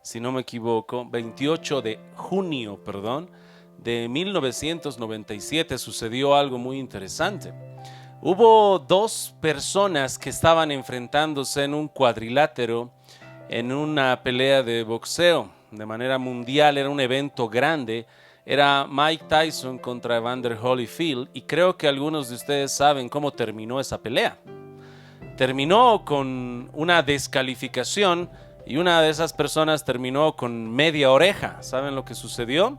si no me equivoco, 28 de junio, perdón, de 1997 sucedió algo muy interesante. Hubo dos personas que estaban enfrentándose en un cuadrilátero en una pelea de boxeo de manera mundial. Era un evento grande. Era Mike Tyson contra Evander Holyfield, y creo que algunos de ustedes saben cómo terminó esa pelea. Terminó con una descalificación y una de esas personas terminó con media oreja. ¿Saben lo que sucedió?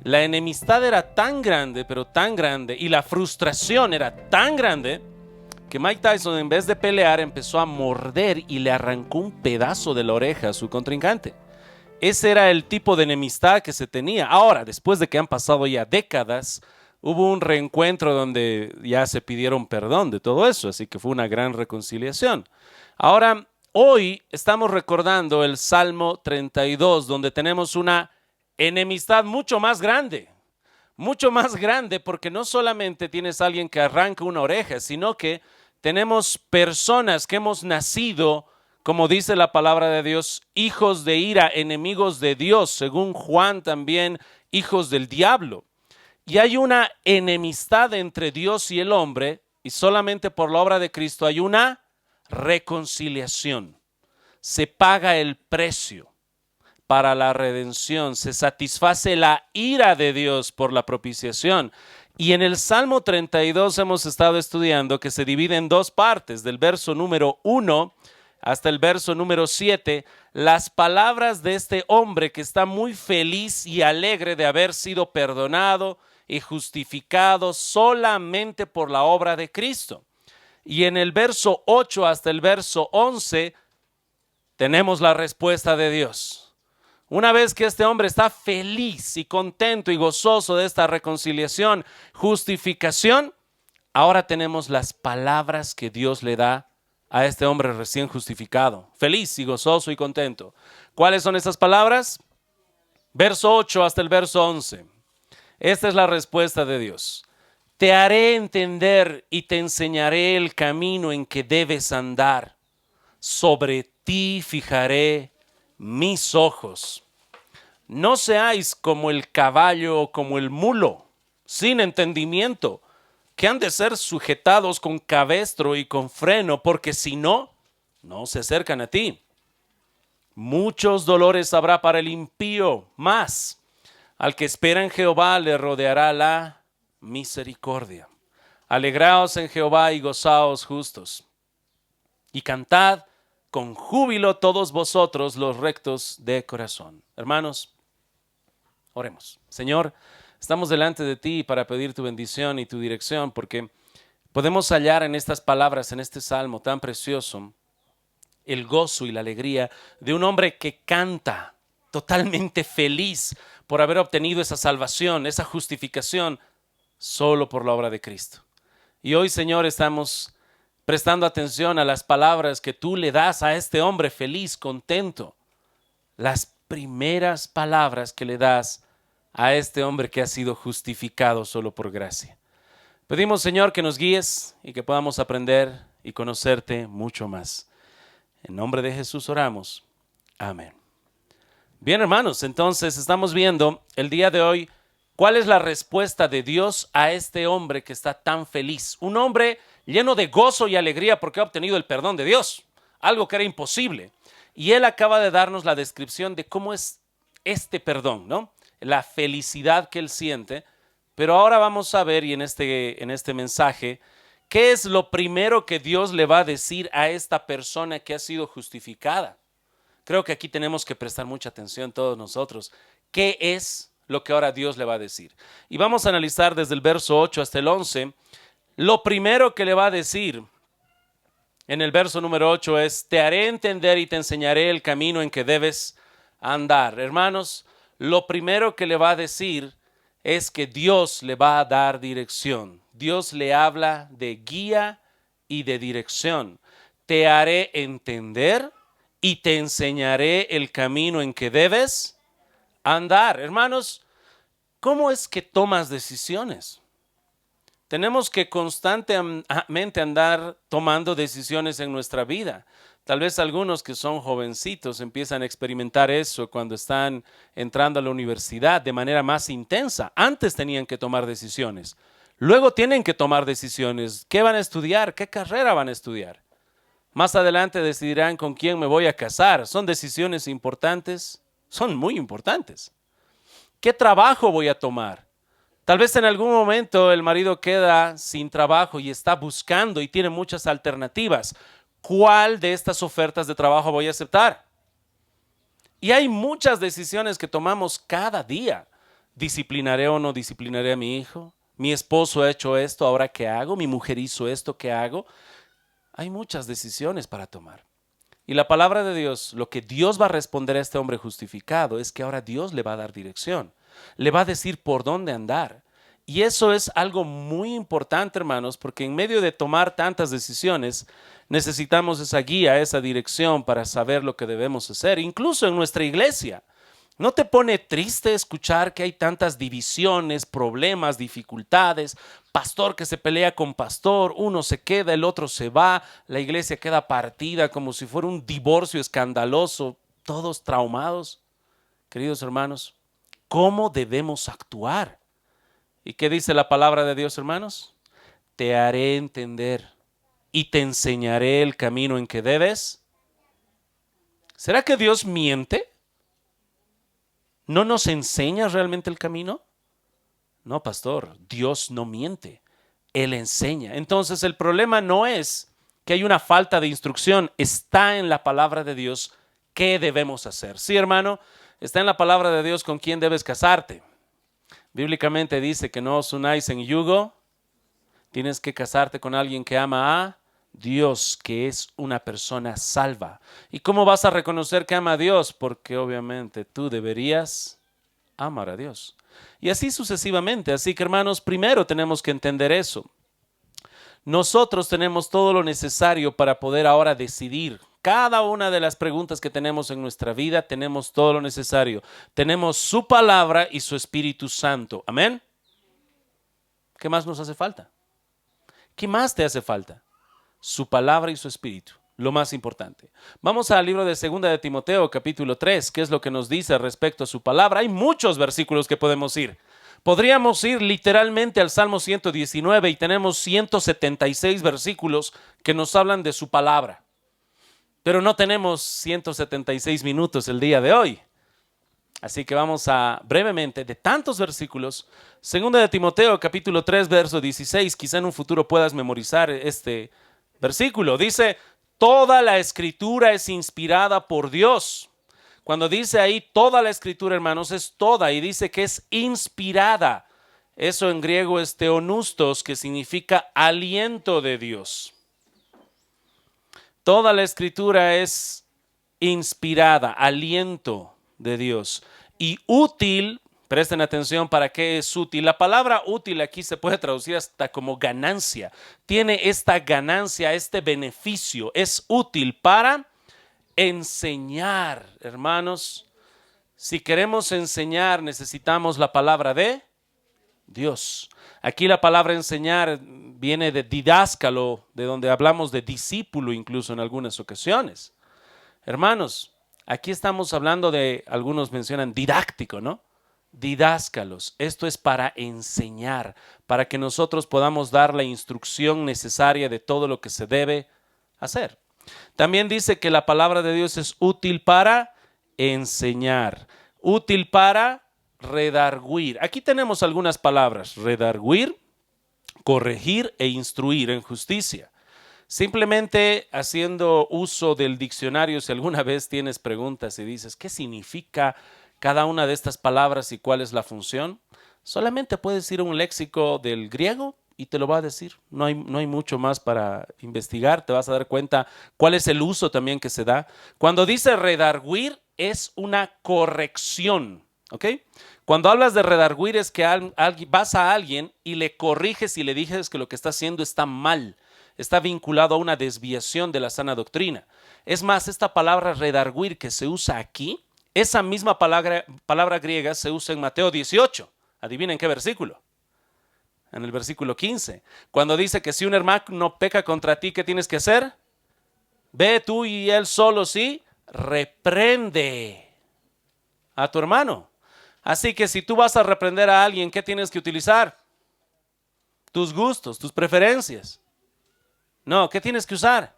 La enemistad era tan grande, pero tan grande, y la frustración era tan grande que Mike Tyson, en vez de pelear, empezó a morder y le arrancó un pedazo de la oreja a su contrincante. Ese era el tipo de enemistad que se tenía. Ahora, después de que han pasado ya décadas, hubo un reencuentro donde ya se pidieron perdón de todo eso, así que fue una gran reconciliación. Ahora, hoy estamos recordando el Salmo 32, donde tenemos una enemistad mucho más grande, porque no solamente tienes a alguien que arranca una oreja, sino que tenemos personas que hemos nacido, como dice la palabra de Dios, hijos de ira, enemigos de Dios, según Juan también, hijos del diablo. Y hay una enemistad entre Dios y el hombre, y solamente por la obra de Cristo hay una reconciliación. Se paga el precio para la redención, se satisface la ira de Dios por la propiciación. Y en el Salmo 32 hemos estado estudiando que se divide en dos partes, del verso número 1 hasta el verso número 7, las palabras de este hombre que está muy feliz y alegre de haber sido perdonado y justificado solamente por la obra de Cristo. Y en el verso 8 hasta el verso 11 tenemos la respuesta de Dios. Una vez que este hombre está feliz y contento y gozoso de esta reconciliación, justificación, ahora tenemos las palabras que Dios le da a este hombre recién justificado, feliz y gozoso y contento. ¿Cuáles son esas palabras? Verso 8 hasta el verso 11. Esta es la respuesta de Dios. Te haré entender y te enseñaré el camino en que debes andar. Sobre ti fijaré mis ojos. No seáis como el caballo o como el mulo, sin entendimiento, que han de ser sujetados con cabestro y con freno, porque si no, no se acercan a ti. Muchos dolores habrá para el impío, mas al que espera en Jehová le rodeará la misericordia. Alegraos en Jehová y gozaos justos, y cantad con júbilo todos vosotros los rectos de corazón. Hermanos, oremos. Señor, estamos delante de ti para pedir tu bendición y tu dirección, porque podemos hallar en estas palabras, en este salmo tan precioso, el gozo y la alegría de un hombre que canta totalmente feliz por haber obtenido esa salvación, esa justificación, solo por la obra de Cristo. Y hoy, Señor, estamos prestando atención a las palabras que tú le das a este hombre feliz, contento. Las primeras palabras que le das a este hombre que ha sido justificado solo por gracia. Pedimos, Señor, que nos guíes y que podamos aprender y conocerte mucho más. En nombre de Jesús oramos. Amén. Bien, hermanos, entonces estamos viendo el día de hoy cuál es la respuesta de Dios a este hombre que está tan feliz. Un hombre lleno de gozo y alegría porque ha obtenido el perdón de Dios, algo que era imposible. Y él acaba de darnos la descripción de cómo es este perdón, ¿no? La felicidad que él siente. Pero ahora vamos a ver, y en este mensaje, ¿qué es lo primero que Dios le va a decir a esta persona que ha sido justificada? Creo que aquí tenemos que prestar mucha atención todos nosotros. ¿Qué es lo que ahora Dios le va a decir? Y vamos a analizar desde el verso 8 hasta el 11. Lo primero que le va a decir en el verso número 8 es: te haré entender y te enseñaré el camino en que debes andar. Hermanos, lo primero que le va a decir es que Dios le va a dar dirección. Dios le habla de guía y de dirección. Te haré entender y te enseñaré el camino en que debes andar. Hermanos, ¿cómo es que tomas decisiones? Tenemos que constantemente andar tomando decisiones en nuestra vida. Tal vez algunos que son jovencitos empiezan a experimentar eso cuando están entrando a la universidad de manera más intensa. Antes tenían que tomar decisiones. Luego tienen que tomar decisiones. ¿Qué van a estudiar? ¿Qué carrera van a estudiar? Más adelante decidirán con quién me voy a casar. Son decisiones importantes. Son muy importantes. ¿Qué trabajo voy a tomar? Tal vez en algún momento el marido queda sin trabajo y está buscando y tiene muchas alternativas. ¿Cuál de estas ofertas de trabajo voy a aceptar? Y hay muchas decisiones que tomamos cada día. ¿Disciplinaré o no disciplinaré a mi hijo? Mi esposo ha hecho esto, ¿ahora qué hago? Mi mujer hizo esto, ¿qué hago? Hay muchas decisiones para tomar. Y la palabra de Dios, lo que Dios va a responder a este hombre justificado es que ahora Dios le va a dar dirección. Le va a decir por dónde andar. Y eso es algo muy importante, hermanos, porque en medio de tomar tantas decisiones, necesitamos esa guía, esa dirección para saber lo que debemos hacer, incluso en nuestra iglesia. ¿No te pone triste escuchar que hay tantas divisiones, problemas, dificultades? Pastor que se pelea con pastor, uno se queda, el otro se va, la iglesia queda partida como si fuera un divorcio escandaloso, todos traumados. Queridos hermanos, ¿cómo debemos actuar? ¿Y qué dice la palabra de Dios, hermanos? Te haré entender y te enseñaré el camino en que debes. ¿Será que Dios miente? ¿No nos enseña realmente el camino? No, pastor, Dios no miente, Él enseña. Entonces el problema no es que hay una falta de instrucción, está en la palabra de Dios qué debemos hacer. Sí, hermano, está en la palabra de Dios con quién debes casarte. Bíblicamente dice que no os unáis en yugo, tienes que casarte con alguien que ama a Dios, que es una persona salva. ¿Y cómo vas a reconocer que ama a Dios? Porque obviamente tú deberías amar a Dios. Y así sucesivamente. Así que, hermanos, primero tenemos que entender eso. Nosotros tenemos todo lo necesario para poder ahora decidir. Cada una de las preguntas que tenemos en nuestra vida, tenemos todo lo necesario. Tenemos su palabra y su Espíritu Santo. Amén. ¿Qué más nos hace falta? ¿Qué más te hace falta? Su palabra y su espíritu, lo más importante. Vamos al libro de 2 de Timoteo, capítulo 3, ¿qué es lo que nos dice respecto a su palabra? Hay muchos versículos que podemos ir. Podríamos ir literalmente al Salmo 119 y tenemos 176 versículos que nos hablan de su palabra. Pero no tenemos 176 minutos el día de hoy. Así que vamos a brevemente, de tantos versículos, 2 de Timoteo, capítulo 3, verso 16, quizá en un futuro puedas memorizar este versículo. Dice, toda la escritura es inspirada por Dios. Cuando dice ahí toda la escritura, hermanos, es toda y dice que es inspirada. Eso en griego es theonustos, que significa aliento de Dios. Toda la escritura es inspirada, aliento de Dios. Y útil, presten atención para qué es útil. La palabra útil aquí se puede traducir hasta como ganancia. Tiene esta ganancia, este beneficio. Es útil para enseñar, hermanos. Si queremos enseñar, necesitamos la palabra de Dios. Aquí la palabra enseñar viene de didáscalo, de donde hablamos de discípulo incluso en algunas ocasiones. Hermanos, aquí estamos hablando de, algunos mencionan didáctico, ¿no? Didáscalos. Esto es para enseñar, para que nosotros podamos dar la instrucción necesaria de todo lo que se debe hacer. También dice que la palabra de Dios es útil para enseñar, útil para redarguir. Aquí tenemos algunas palabras: redarguir, corregir e instruir en justicia. Simplemente haciendo uso del diccionario, si alguna vez tienes preguntas y dices, ¿qué significa cada una de estas palabras y cuál es la función? Solamente puedes ir a un léxico del griego y te lo va a decir. No hay mucho más para investigar. Te vas a dar cuenta cuál es el uso también que se da. Cuando dice redarguir, es una corrección, ¿ok? Cuando hablas de redarguir es que vas a alguien y le corriges y le dices que lo que está haciendo está mal. Está vinculado a una desviación de la sana doctrina. Es más, esta palabra redarguir que se usa aquí, esa misma palabra griega se usa en Mateo 18. Adivinen qué versículo. en el versículo 15, cuando dice que si un hermano peca contra ti, ¿qué tienes que hacer? Ve tú y él solo, sí, reprende a tu hermano. Así que si tú vas a reprender a alguien, ¿qué tienes que utilizar? Tus gustos, tus preferencias. No, ¿qué tienes que usar?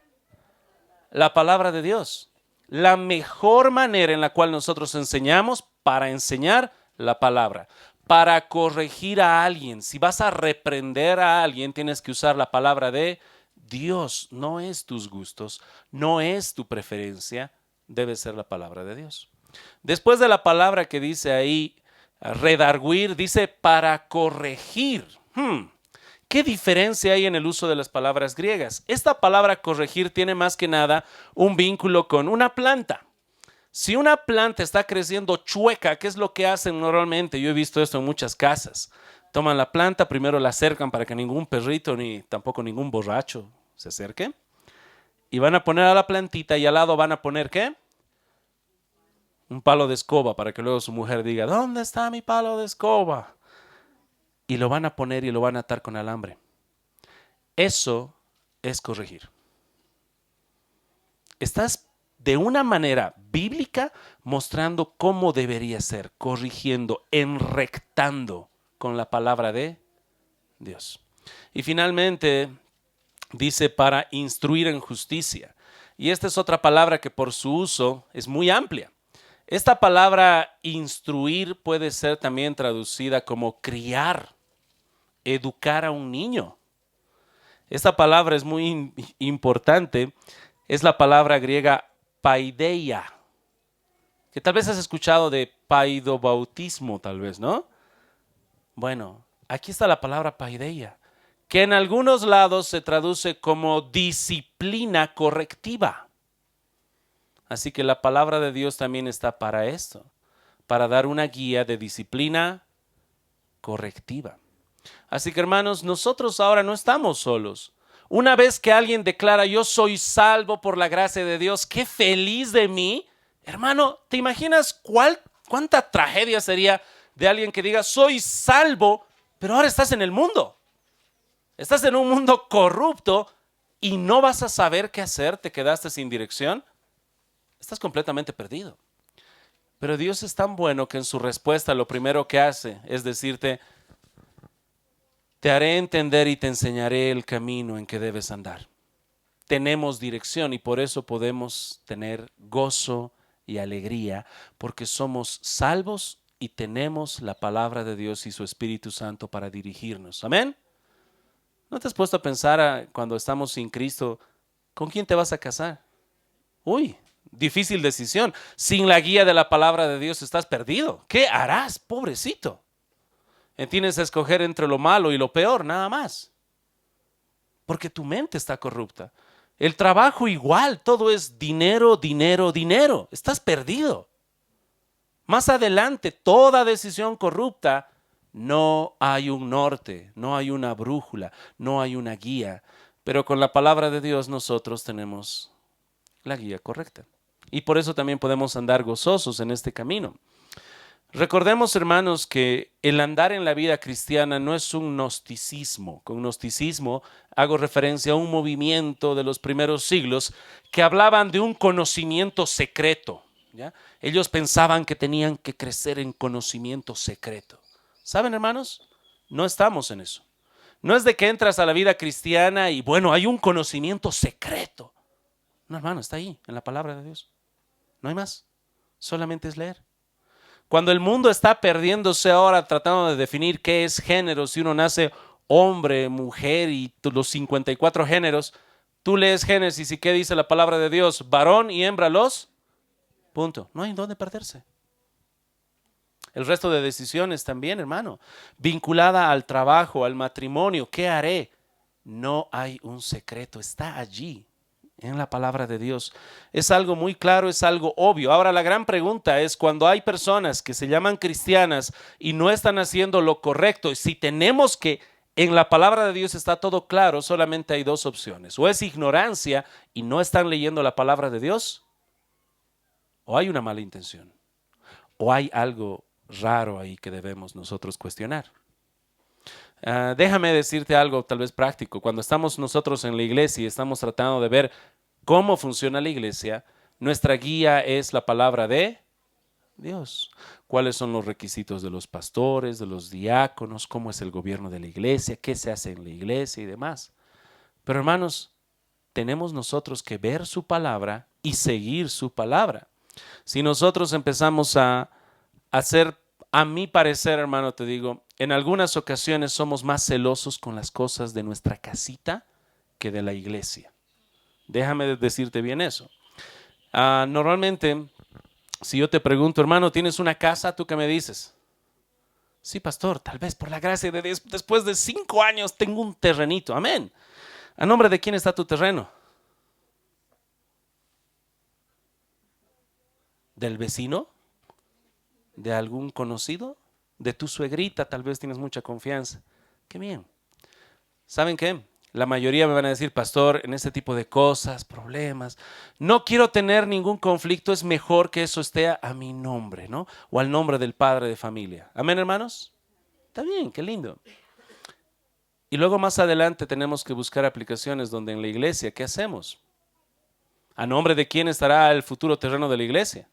La palabra de Dios. La mejor manera en la cual nosotros enseñamos para enseñar la palabra. Para corregir a alguien, si vas a reprender a alguien, tienes que usar la palabra de Dios. No es tus gustos, no es tu preferencia, debe ser la palabra de Dios. Después de la palabra que dice ahí, redarguir, dice para corregir. ¿Qué diferencia hay en el uso de las palabras griegas? Esta palabra corregir tiene más que nada un vínculo con una planta. Si una planta está creciendo chueca, ¿qué es lo que hacen normalmente? Yo he visto esto en muchas casas. Toman la planta, primero la acercan para que ningún perrito ni tampoco ningún borracho se acerque. Y van a poner a la plantita y al lado van a poner ¿qué? Un palo de escoba para que luego su mujer diga, ¿dónde está mi palo de escoba? Y lo van a poner y lo van a atar con alambre. Eso es corregir. Estás de una manera bíblica mostrando cómo debería ser, corrigiendo, enrectando con la palabra de Dios. Y finalmente dice para instruir en justicia. Y esta es otra palabra que por su uso es muy amplia. Esta palabra instruir puede ser también traducida como criar, educar a un niño. Esta palabra es muy importante. Es la palabra griega paideia, que tal vez has escuchado de paidobautismo, tal vez, ¿no? Bueno, aquí está la palabra paideia, que en algunos lados se traduce como disciplina correctiva. Así que la palabra de Dios también está para esto, para dar una guía de disciplina correctiva. Así que hermanos, nosotros ahora no estamos solos. Una vez que alguien declara, yo soy salvo por la gracia de Dios, qué feliz de mí. Hermano, ¿te imaginas cuánta tragedia sería de alguien que diga, soy salvo, pero ahora estás en el mundo? Estás en un mundo corrupto y no vas a saber qué hacer, te quedaste sin dirección. Estás completamente perdido. Pero Dios es tan bueno que en su respuesta lo primero que hace es decirte, te haré entender y te enseñaré el camino en que debes andar. Tenemos dirección y por eso podemos tener gozo y alegría, porque somos salvos y tenemos la palabra de Dios y su Espíritu Santo para dirigirnos. Amén. ¿No te has puesto a pensar cuando estamos sin Cristo, con quién te vas a casar? Uy, difícil decisión. Sin la guía de la palabra de Dios estás perdido. ¿Qué harás, pobrecito? Tienes que escoger entre lo malo y lo peor, nada más. Porque tu mente está corrupta. El trabajo igual, todo es dinero, dinero, dinero. Estás perdido. Más adelante, toda decisión corrupta, no hay un norte, no hay una brújula, no hay una guía. Pero con la palabra de Dios nosotros tenemos la guía correcta. Y por eso también podemos andar gozosos en este camino. Recordemos, hermanos, que el andar en la vida cristiana no es un gnosticismo. Con gnosticismo hago referencia a un movimiento de los primeros siglos que hablaban de un conocimiento secreto, ¿ya? Ellos pensaban que tenían que crecer en conocimiento secreto. ¿Saben, hermanos? No estamos en eso. No es de que entras a la vida cristiana y, bueno, hay un conocimiento secreto. No, hermano, está ahí, en la palabra de Dios. No hay más. Solamente es leer. Cuando el mundo está perdiéndose ahora tratando de definir qué es género, si uno nace hombre, mujer y los 54 géneros, tú lees Génesis y ¿qué dice la palabra de Dios? Varón y hembra los, punto. No hay dónde perderse. El resto de decisiones también, hermano, vinculada al trabajo, al matrimonio, ¿qué haré? No hay un secreto, está allí. En la palabra de Dios. Es algo muy claro, es algo obvio. Ahora la gran pregunta es cuando hay personas que se llaman cristianas y no están haciendo lo correcto, si tenemos que, en la palabra de Dios está todo claro, solamente hay dos opciones. O es ignorancia y no están leyendo la palabra de Dios, o hay una mala intención, o hay algo raro ahí que debemos nosotros cuestionar. Déjame decirte algo tal vez práctico. Cuando estamos nosotros en la iglesia y estamos tratando de ver cómo funciona la iglesia, nuestra guía es la palabra de Dios. ¿Cuáles son los requisitos de los pastores, de los diáconos? ¿Cómo es el gobierno de la iglesia? ¿Qué se hace en la iglesia y demás? Pero hermanos, tenemos nosotros que ver su palabra y seguir su palabra. Si nosotros empezamos a hacer, a mi parecer, hermano, te digo, en algunas ocasiones somos más celosos con las cosas de nuestra casita que de la iglesia. Déjame decirte bien eso. Normalmente, si yo te pregunto, hermano, ¿tienes una casa? ¿Tú qué me dices? Sí, pastor, tal vez por la gracia de Dios, después de 5 años tengo un terrenito. Amén. ¿A nombre de quién está tu terreno? ¿Del vecino? ¿De algún conocido? ¿De tu suegrita? Tal vez tienes mucha confianza. Qué bien. ¿Saben qué? La mayoría me van a decir, pastor, en este tipo de cosas, problemas, no quiero tener ningún conflicto, es mejor que eso esté a mi nombre, ¿no? O al nombre del padre de familia. Amén, hermanos. Está bien, qué lindo. Y luego más adelante tenemos que buscar aplicaciones donde en la iglesia, ¿qué hacemos? ¿A nombre de quién estará el futuro terreno de la iglesia?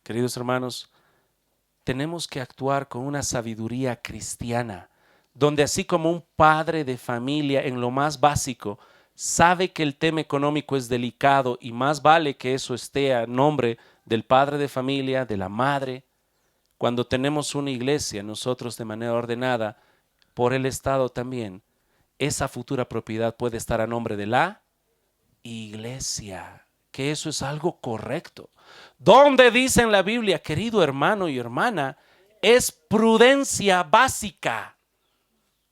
Queridos hermanos, tenemos que actuar con una sabiduría cristiana, donde así como un padre de familia en lo más básico sabe que el tema económico es delicado y más vale que eso esté a nombre del padre de familia, de la madre, cuando tenemos una iglesia, nosotros de manera ordenada, por el Estado también, esa futura propiedad puede estar a nombre de la iglesia, que eso es algo correcto. ¿Dónde dice en la Biblia, querido hermano y hermana, es prudencia básica?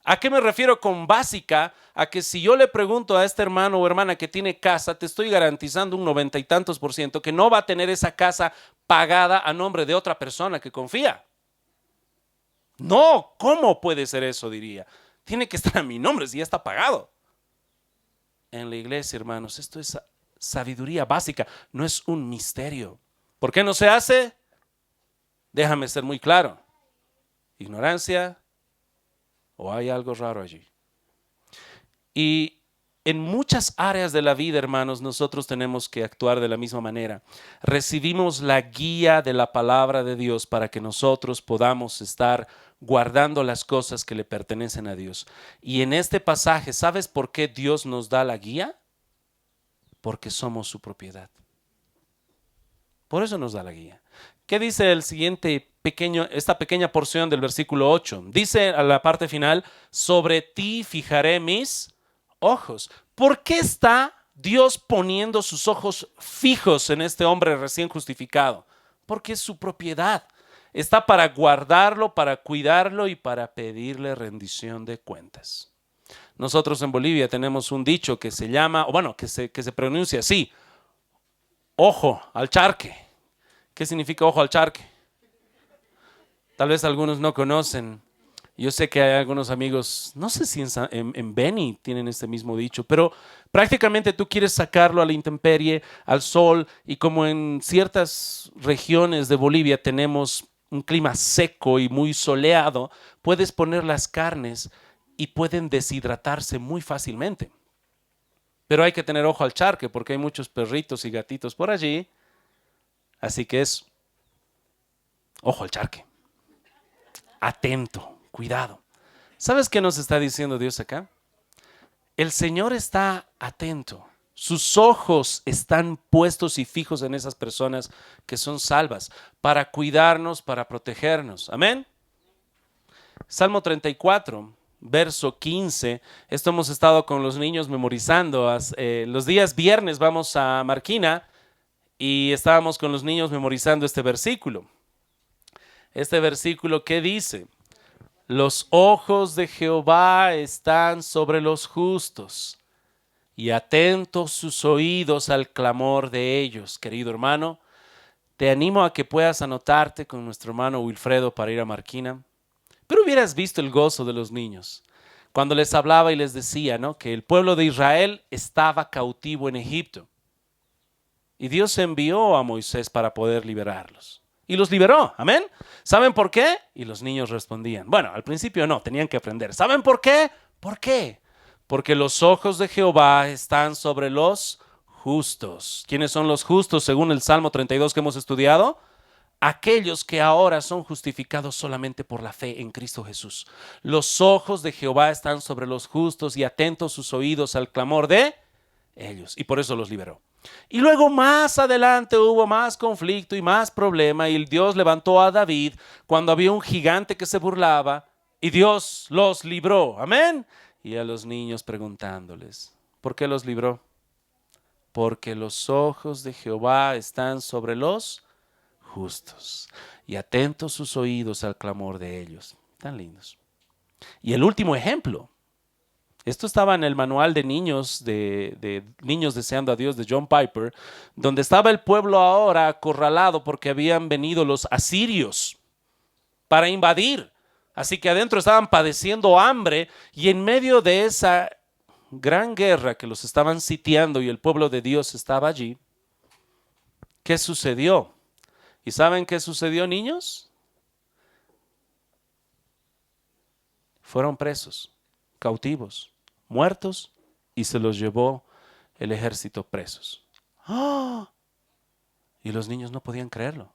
¿A qué me refiero con básica? A que si yo le pregunto a este hermano o hermana que tiene casa, te estoy garantizando un 90 y tantos % que no va a tener esa casa pagada a nombre de otra persona que confía. No, ¿cómo puede ser eso? Diría. Tiene que estar a mi nombre si ya está pagado. En la iglesia, hermanos, esto es sabiduría básica, no es un misterio. ¿Por qué no se hace? Déjame ser muy claro. Ignorancia o hay algo raro allí. Y en muchas áreas de la vida, hermanos, nosotros tenemos que actuar de la misma manera. Recibimos la guía de la palabra de Dios para que nosotros podamos estar guardando las cosas que le pertenecen a Dios. Y en este pasaje, ¿sabes por qué Dios nos da la guía? Porque somos su propiedad. Por eso nos da la guía. ¿Qué dice el siguiente esta pequeña porción del versículo 8? Dice a la parte final, sobre ti fijaré mis ojos. ¿Por qué está Dios poniendo sus ojos fijos en este hombre recién justificado? Porque es su propiedad. Está para guardarlo, para cuidarlo y para pedirle rendición de cuentas. Nosotros en Bolivia tenemos un dicho que se llama, o bueno, que se pronuncia así, ojo al charque. ¿Qué significa ojo al charque? Tal vez algunos no conocen. Yo sé que hay algunos amigos, no sé si en Beni tienen este mismo dicho, pero prácticamente tú quieres sacarlo a la intemperie, al sol, y como en ciertas regiones de Bolivia tenemos un clima seco y muy soleado, puedes poner las carnes y pueden deshidratarse muy fácilmente. Pero hay que tener ojo al charque porque hay muchos perritos y gatitos por allí, así que es ojo al charque. Atento, cuidado. ¿Sabes qué nos está diciendo Dios acá? El Señor está atento. Sus ojos están puestos y fijos en esas personas que son salvas para cuidarnos, para protegernos. Amén. Salmo 34, verso 15. Esto hemos estado con los niños memorizando. Los días viernes vamos a Marquina y estábamos con los niños memorizando este versículo. Este versículo, ¿qué dice? Los ojos de Jehová están sobre los justos y atentos sus oídos al clamor de ellos. Querido hermano, te animo a que puedas anotarte con nuestro hermano Wilfredo para ir a Marquina. Pero hubieras visto el gozo de los niños cuando les hablaba y les decía, ¿no?, que el pueblo de Israel estaba cautivo en Egipto y Dios envió a Moisés para poder liberarlos. y los liberó. Amén. ¿Saben por qué? Y los niños respondían. Bueno, al principio no, tenían que aprender. ¿Saben por qué? ¿Por qué? Porque los ojos de Jehová están sobre los justos. ¿Quiénes son los justos según el Salmo 32 que hemos estudiado? Aquellos que ahora son justificados solamente por la fe en Cristo Jesús. Los ojos de Jehová están sobre los justos y atentos sus oídos al clamor de ellos. Y por eso los liberó. Y luego más adelante hubo más conflicto y más problema y Dios levantó a David cuando había un gigante que se burlaba y Dios los libró. Amén. Y a los niños preguntándoles, ¿por qué los libró? Porque los ojos de Jehová están sobre los justos y atentos sus oídos al clamor de ellos. Tan lindos. Y el último ejemplo. Esto estaba en el manual de niños deseando a Dios de John Piper, donde estaba el pueblo ahora acorralado porque habían venido los asirios para invadir. Así que adentro estaban padeciendo hambre y en medio de esa gran guerra que los estaban sitiando y el pueblo de Dios estaba allí, ¿qué sucedió? ¿Y saben qué sucedió, niños? Fueron presos, cautivos, muertos y se los llevó el ejército presos. ¡Oh! Y los niños no podían creerlo.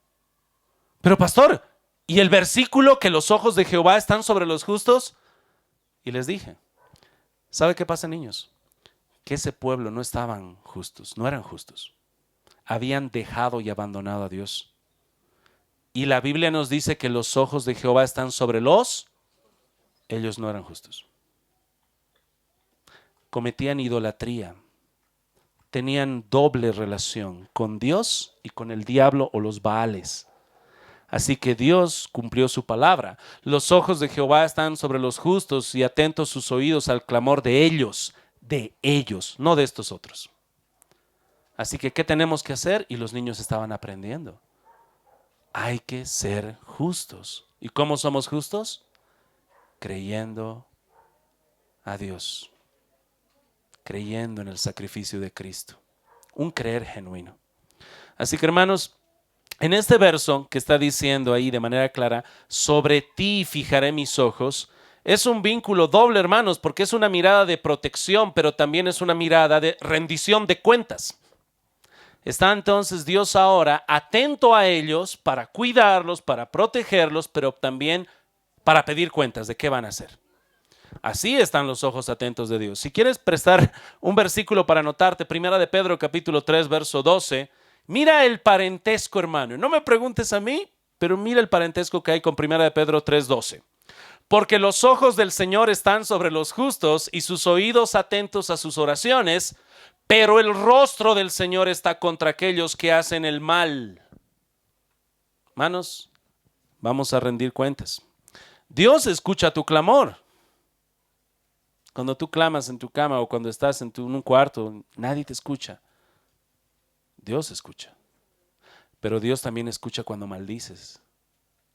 Pero pastor, ¿y el versículo que los ojos de Jehová están sobre los justos? Y les dije, ¿sabe qué pasa, niños? Que ese pueblo no estaban justos, no eran justos. Habían dejado y abandonado a Dios. Y la Biblia nos dice que los ojos de Jehová están sobre los... Ellos no eran justos. Cometían idolatría. Tenían doble relación con Dios y con el diablo o los Baales. Así que Dios cumplió su palabra. Los ojos de Jehová están sobre los justos y atentos sus oídos al clamor de ellos, no de estos otros. Así que, ¿qué tenemos que hacer? Y los niños estaban aprendiendo. Hay que ser justos. ¿Y cómo somos justos? Creyendo a Dios. Creyendo en el sacrificio de Cristo. Un creer genuino. Así que, hermanos, en este verso que está diciendo ahí de manera clara, sobre ti fijaré mis ojos, es un vínculo doble, hermanos, porque es una mirada de protección, pero también es una mirada de rendición de cuentas. Está entonces Dios ahora atento a ellos para cuidarlos, para protegerlos, pero también para pedir cuentas de qué van a hacer. Así están los ojos atentos de Dios. Si quieres prestar un versículo para anotarte, 1 de Pedro capítulo 3, verso 12, mira el parentesco, hermano. No me preguntes a mí, pero mira el parentesco que hay con 1 de Pedro 3, 12. Porque los ojos del Señor están sobre los justos y sus oídos atentos a sus oraciones, pero el rostro del Señor está contra aquellos que hacen el mal. Hermanos, vamos a rendir cuentas. Dios escucha tu clamor. Cuando tú clamas en tu cama o cuando estás en un cuarto, nadie te escucha. Dios escucha. Pero Dios también escucha cuando maldices,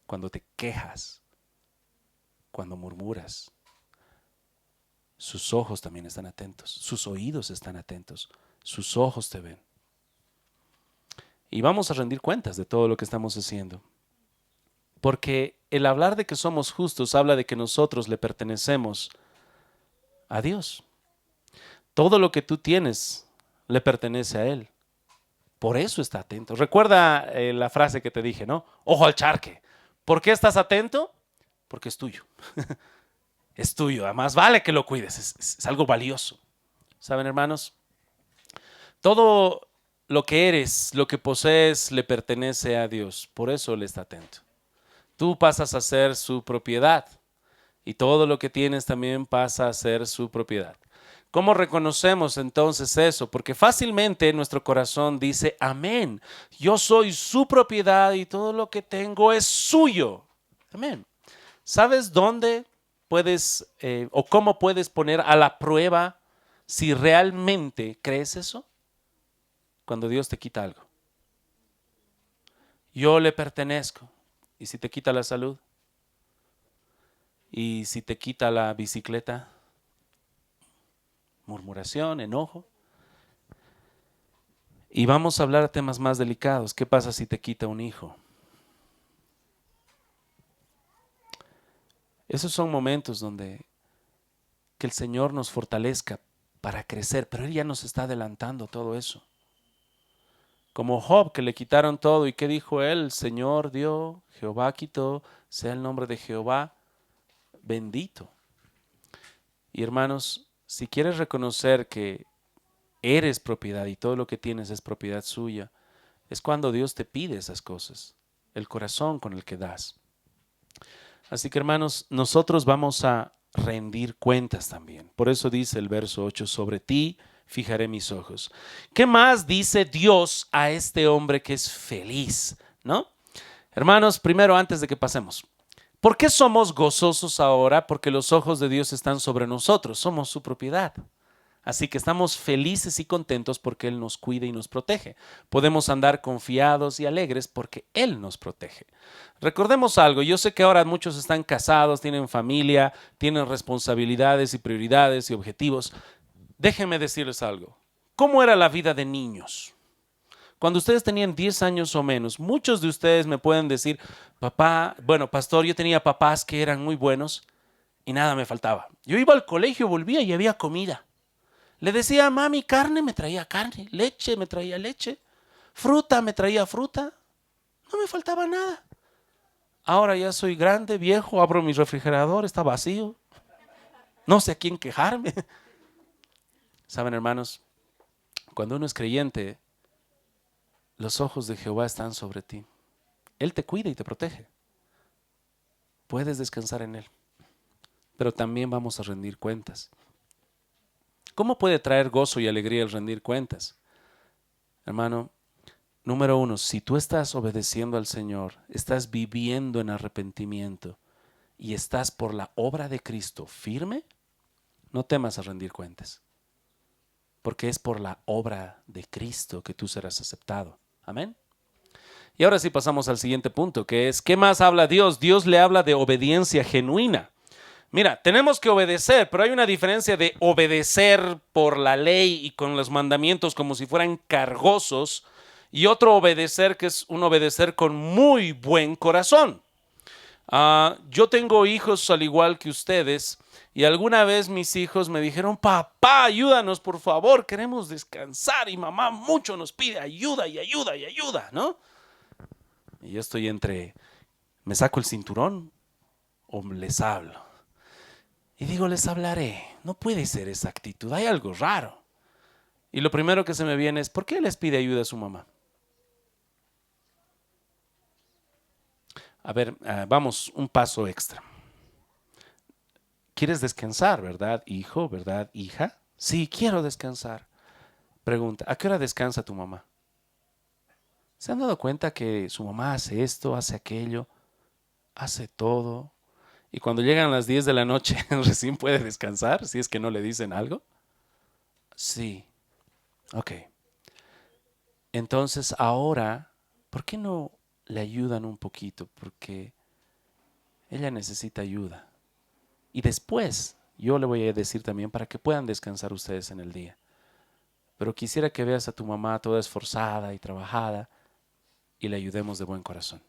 cuando te quejas, cuando murmuras. Sus ojos también están atentos, sus oídos están atentos, sus ojos te ven. Y vamos a rendir cuentas de todo lo que estamos haciendo. Porque el hablar de que somos justos habla de que nosotros le pertenecemos a Dios. Todo lo que tú tienes le pertenece a Él. Por eso está atento. Recuerda la frase que te dije, ¿no? Ojo al charque. ¿Por qué estás atento? Porque es tuyo. Es tuyo. Además vale que lo cuides. Es algo valioso. ¿Saben, hermanos? Todo lo que eres, lo que posees, le pertenece a Dios. Por eso Él está atento. Tú pasas a ser su propiedad. Y todo lo que tienes también pasa a ser su propiedad. ¿Cómo reconocemos entonces eso? Porque fácilmente nuestro corazón dice, amén, yo soy su propiedad y todo lo que tengo es suyo. Amén. ¿Sabes dónde puedes o cómo puedes poner a la prueba si realmente crees eso? Cuando Dios te quita algo. Yo le pertenezco. ¿Y si te quita la salud? ¿Y si te quita la bicicleta? Murmuración, enojo. Y vamos a hablar de temas más delicados. ¿Qué pasa si te quita un hijo? Esos son momentos donde que el Señor nos fortalezca para crecer, pero Él ya nos está adelantando todo eso. Como Job, que le quitaron todo, ¿y qué dijo él? El Señor dio, Jehová quitó, sea el nombre de Jehová bendito. Y hermanos, si quieres reconocer que eres propiedad y todo lo que tienes es propiedad suya, es cuando Dios te pide esas cosas, el corazón con el que das. Así que hermanos, nosotros vamos a rendir cuentas también. Por eso dice el verso 8, sobre ti fijaré mis ojos. ¿Qué más dice Dios a este hombre que es feliz? ¿No? Hermanos, primero antes de que pasemos, ¿por qué somos gozosos ahora? Porque los ojos de Dios están sobre nosotros, somos su propiedad. Así que estamos felices y contentos porque Él nos cuida y nos protege. Podemos andar confiados y alegres porque Él nos protege. Recordemos algo, yo sé que ahora muchos están casados, tienen familia, tienen responsabilidades y prioridades y objetivos. Déjenme decirles algo. ¿Cómo era la vida de niños? Cuando ustedes tenían 10 años o menos, muchos de ustedes me pueden decir, papá, bueno, pastor, yo tenía papás que eran muy buenos y nada me faltaba. Yo iba al colegio, volvía y había comida. Le decía a mami carne, me traía carne, leche, me traía leche, fruta, me traía fruta. No me faltaba nada. Ahora ya soy grande, viejo, abro mi refrigerador, está vacío. No sé a quién quejarme. Saben, hermanos, cuando uno es creyente, los ojos de Jehová están sobre ti. Él te cuida y te protege. Puedes descansar en Él. Pero también vamos a rendir cuentas. ¿Cómo puede traer gozo y alegría el rendir cuentas? Hermano, número uno, si tú estás obedeciendo al Señor, estás viviendo en arrepentimiento y estás por la obra de Cristo firme, no temas a rendir cuentas, porque es por la obra de Cristo que tú serás aceptado. Amén. Y ahora sí pasamos al siguiente punto, que es, ¿qué más habla Dios? Dios le habla de obediencia genuina. Mira, tenemos que obedecer, pero hay una diferencia de obedecer por la ley y con los mandamientos como si fueran cargosos y otro obedecer que es un obedecer con muy buen corazón. Yo tengo hijos al igual que ustedes y alguna vez mis hijos me dijeron, papá, ayúdanos por favor, queremos descansar y mamá mucho nos pide ayuda y ayuda y ayuda, ¿no? Y yo estoy entre, ¿me saco el cinturón o les hablo? Y digo, les hablaré. No puede ser esa actitud, hay algo raro. Y lo primero que se me viene es, ¿por qué les pide ayuda a su mamá? A ver, vamos, un paso extra. ¿Quieres descansar, verdad, hijo? ¿Verdad, hija? Sí, quiero descansar. Pregunta, ¿a qué hora descansa tu mamá? ¿Se han dado cuenta que su mamá hace esto, hace aquello, hace todo? Y cuando llegan las 10 de la noche, recién puede descansar, si es que no le dicen algo. Sí, ok. Entonces ahora, ¿por qué no le ayudan un poquito? Porque ella necesita ayuda. Y después, yo le voy a decir también para que puedan descansar ustedes en el día. Pero quisiera que veas a tu mamá toda esforzada y trabajada y le ayudemos de buen corazón.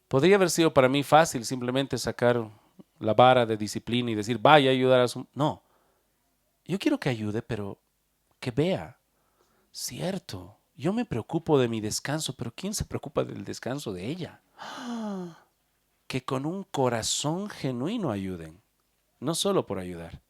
Podría haber sido para mí fácil simplemente sacar la vara de disciplina y decir, vaya a ayudar a su... No, yo quiero que ayude, pero que vea. Cierto, yo me preocupo de mi descanso, pero ¿quién se preocupa del descanso de ella? Que con un corazón genuino ayuden, no solo por ayudar.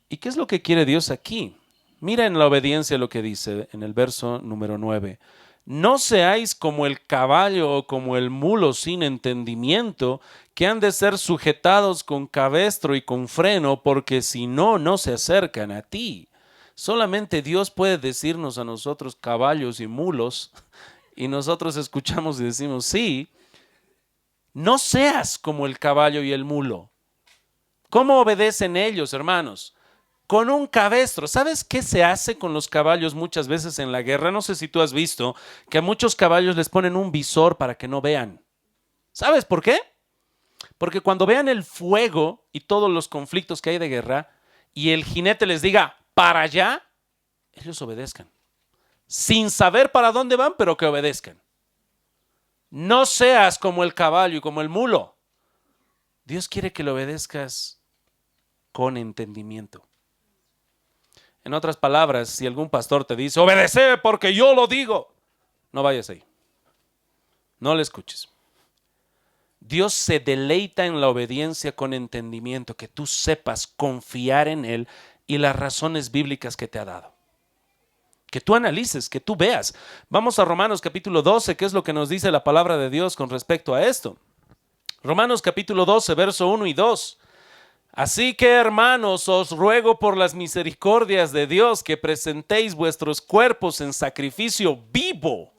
¿Y qué es lo que quiere Dios aquí? Mira en la obediencia lo que dice en el verso número 9. No seáis como el caballo o como el mulo sin entendimiento, que han de ser sujetados con cabestro y con freno, porque si no, no se acercan a ti. Solamente Dios puede decirnos a nosotros caballos y mulos, y nosotros escuchamos y decimos, sí, no seas como el caballo y el mulo. ¿Cómo obedecen ellos, hermanos? Con un cabestro. ¿Sabes qué se hace con los caballos muchas veces en la guerra? No sé si tú has visto que a muchos caballos les ponen un visor para que no vean. ¿Sabes por qué? Porque cuando vean el fuego y todos los conflictos que hay de guerra y el jinete les diga, para allá, ellos obedezcan. Sin saber para dónde van, pero que obedezcan. No seas como el caballo y como el mulo. Dios quiere que lo obedezcas con entendimiento. En otras palabras, si algún pastor te dice, obedece porque yo lo digo, no vayas ahí. No le escuches. Dios se deleita en la obediencia con entendimiento, que tú sepas confiar en Él y las razones bíblicas que te ha dado. Que tú analices, que tú veas. Vamos a Romanos capítulo 12, ¿qué es lo que nos dice la palabra de Dios con respecto a esto? Romanos capítulo 12, verso 1 y 2. Así que, hermanos, os ruego por las misericordias de Dios que presentéis vuestros cuerpos en sacrificio vivo.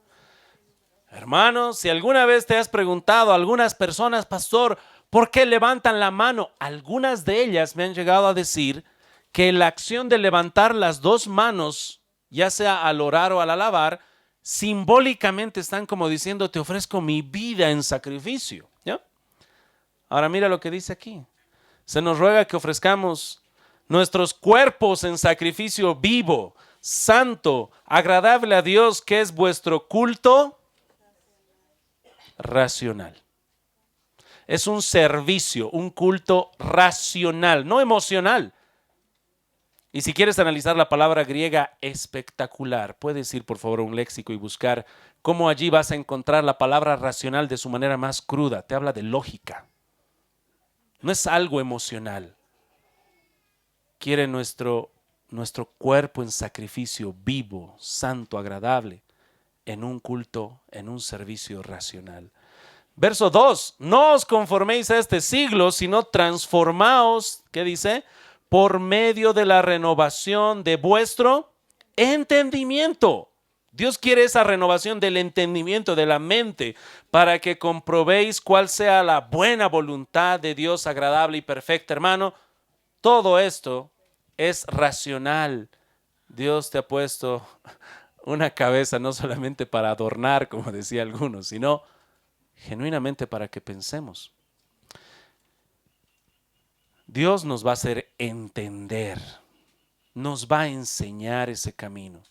Hermanos, si alguna vez te has preguntado a algunas personas, pastor, ¿por qué levantan la mano? Algunas de ellas me han llegado a decir que la acción de levantar las dos manos, ya sea al orar o al alabar, simbólicamente están como diciendo, te ofrezco mi vida en sacrificio. ¿Ya? Ahora mira lo que dice aquí. Se nos ruega que ofrezcamos nuestros cuerpos en sacrificio vivo, santo, agradable a Dios, que es vuestro culto racional. Es un servicio, un culto racional, no emocional. Y si quieres analizar la palabra griega espectacular, puedes ir por favor a un léxico y buscar cómo allí vas a encontrar la palabra racional de su manera más cruda. Te habla de lógica. No es algo emocional. Quiere nuestro cuerpo en sacrificio vivo, santo, agradable, en un culto, en un servicio racional. Verso 2, no os conforméis a este siglo, sino transformaos, ¿qué dice? Por medio de la renovación de vuestro entendimiento. Dios quiere esa renovación del entendimiento, de la mente, para que comprobéis cuál sea la buena voluntad de Dios agradable y perfecta, hermano. Todo esto es racional. Dios te ha puesto una cabeza no solamente para adornar, como decía algunos, sino genuinamente para que pensemos. Dios nos va a hacer entender, nos va a enseñar ese camino.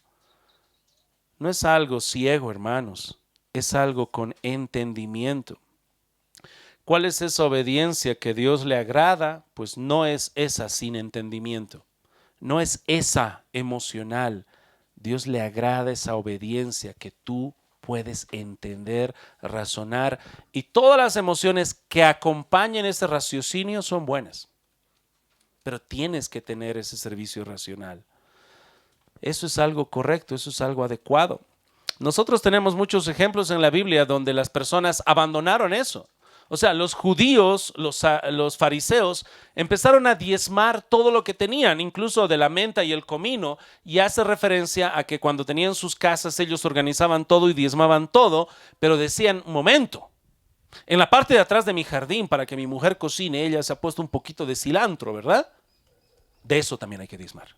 No es algo ciego, hermanos, es algo con entendimiento. ¿Cuál es esa obediencia que Dios le agrada? Pues no es esa sin entendimiento, no es esa emocional. Dios le agrada esa obediencia que tú puedes entender, razonar, y todas las emociones que acompañen ese raciocinio son buenas. Pero tienes que tener ese servicio racional. Eso es algo correcto, eso es algo adecuado. Nosotros tenemos muchos ejemplos en la Biblia donde las personas abandonaron eso. O sea, los judíos, los fariseos, empezaron a diezmar todo lo que tenían, incluso de la menta y el comino, y hace referencia a que cuando tenían sus casas ellos organizaban todo y diezmaban todo, pero decían, un momento, en la parte de atrás de mi jardín, para que mi mujer cocine, ella se ha puesto un poquito de cilantro, ¿verdad? De eso también hay que diezmar.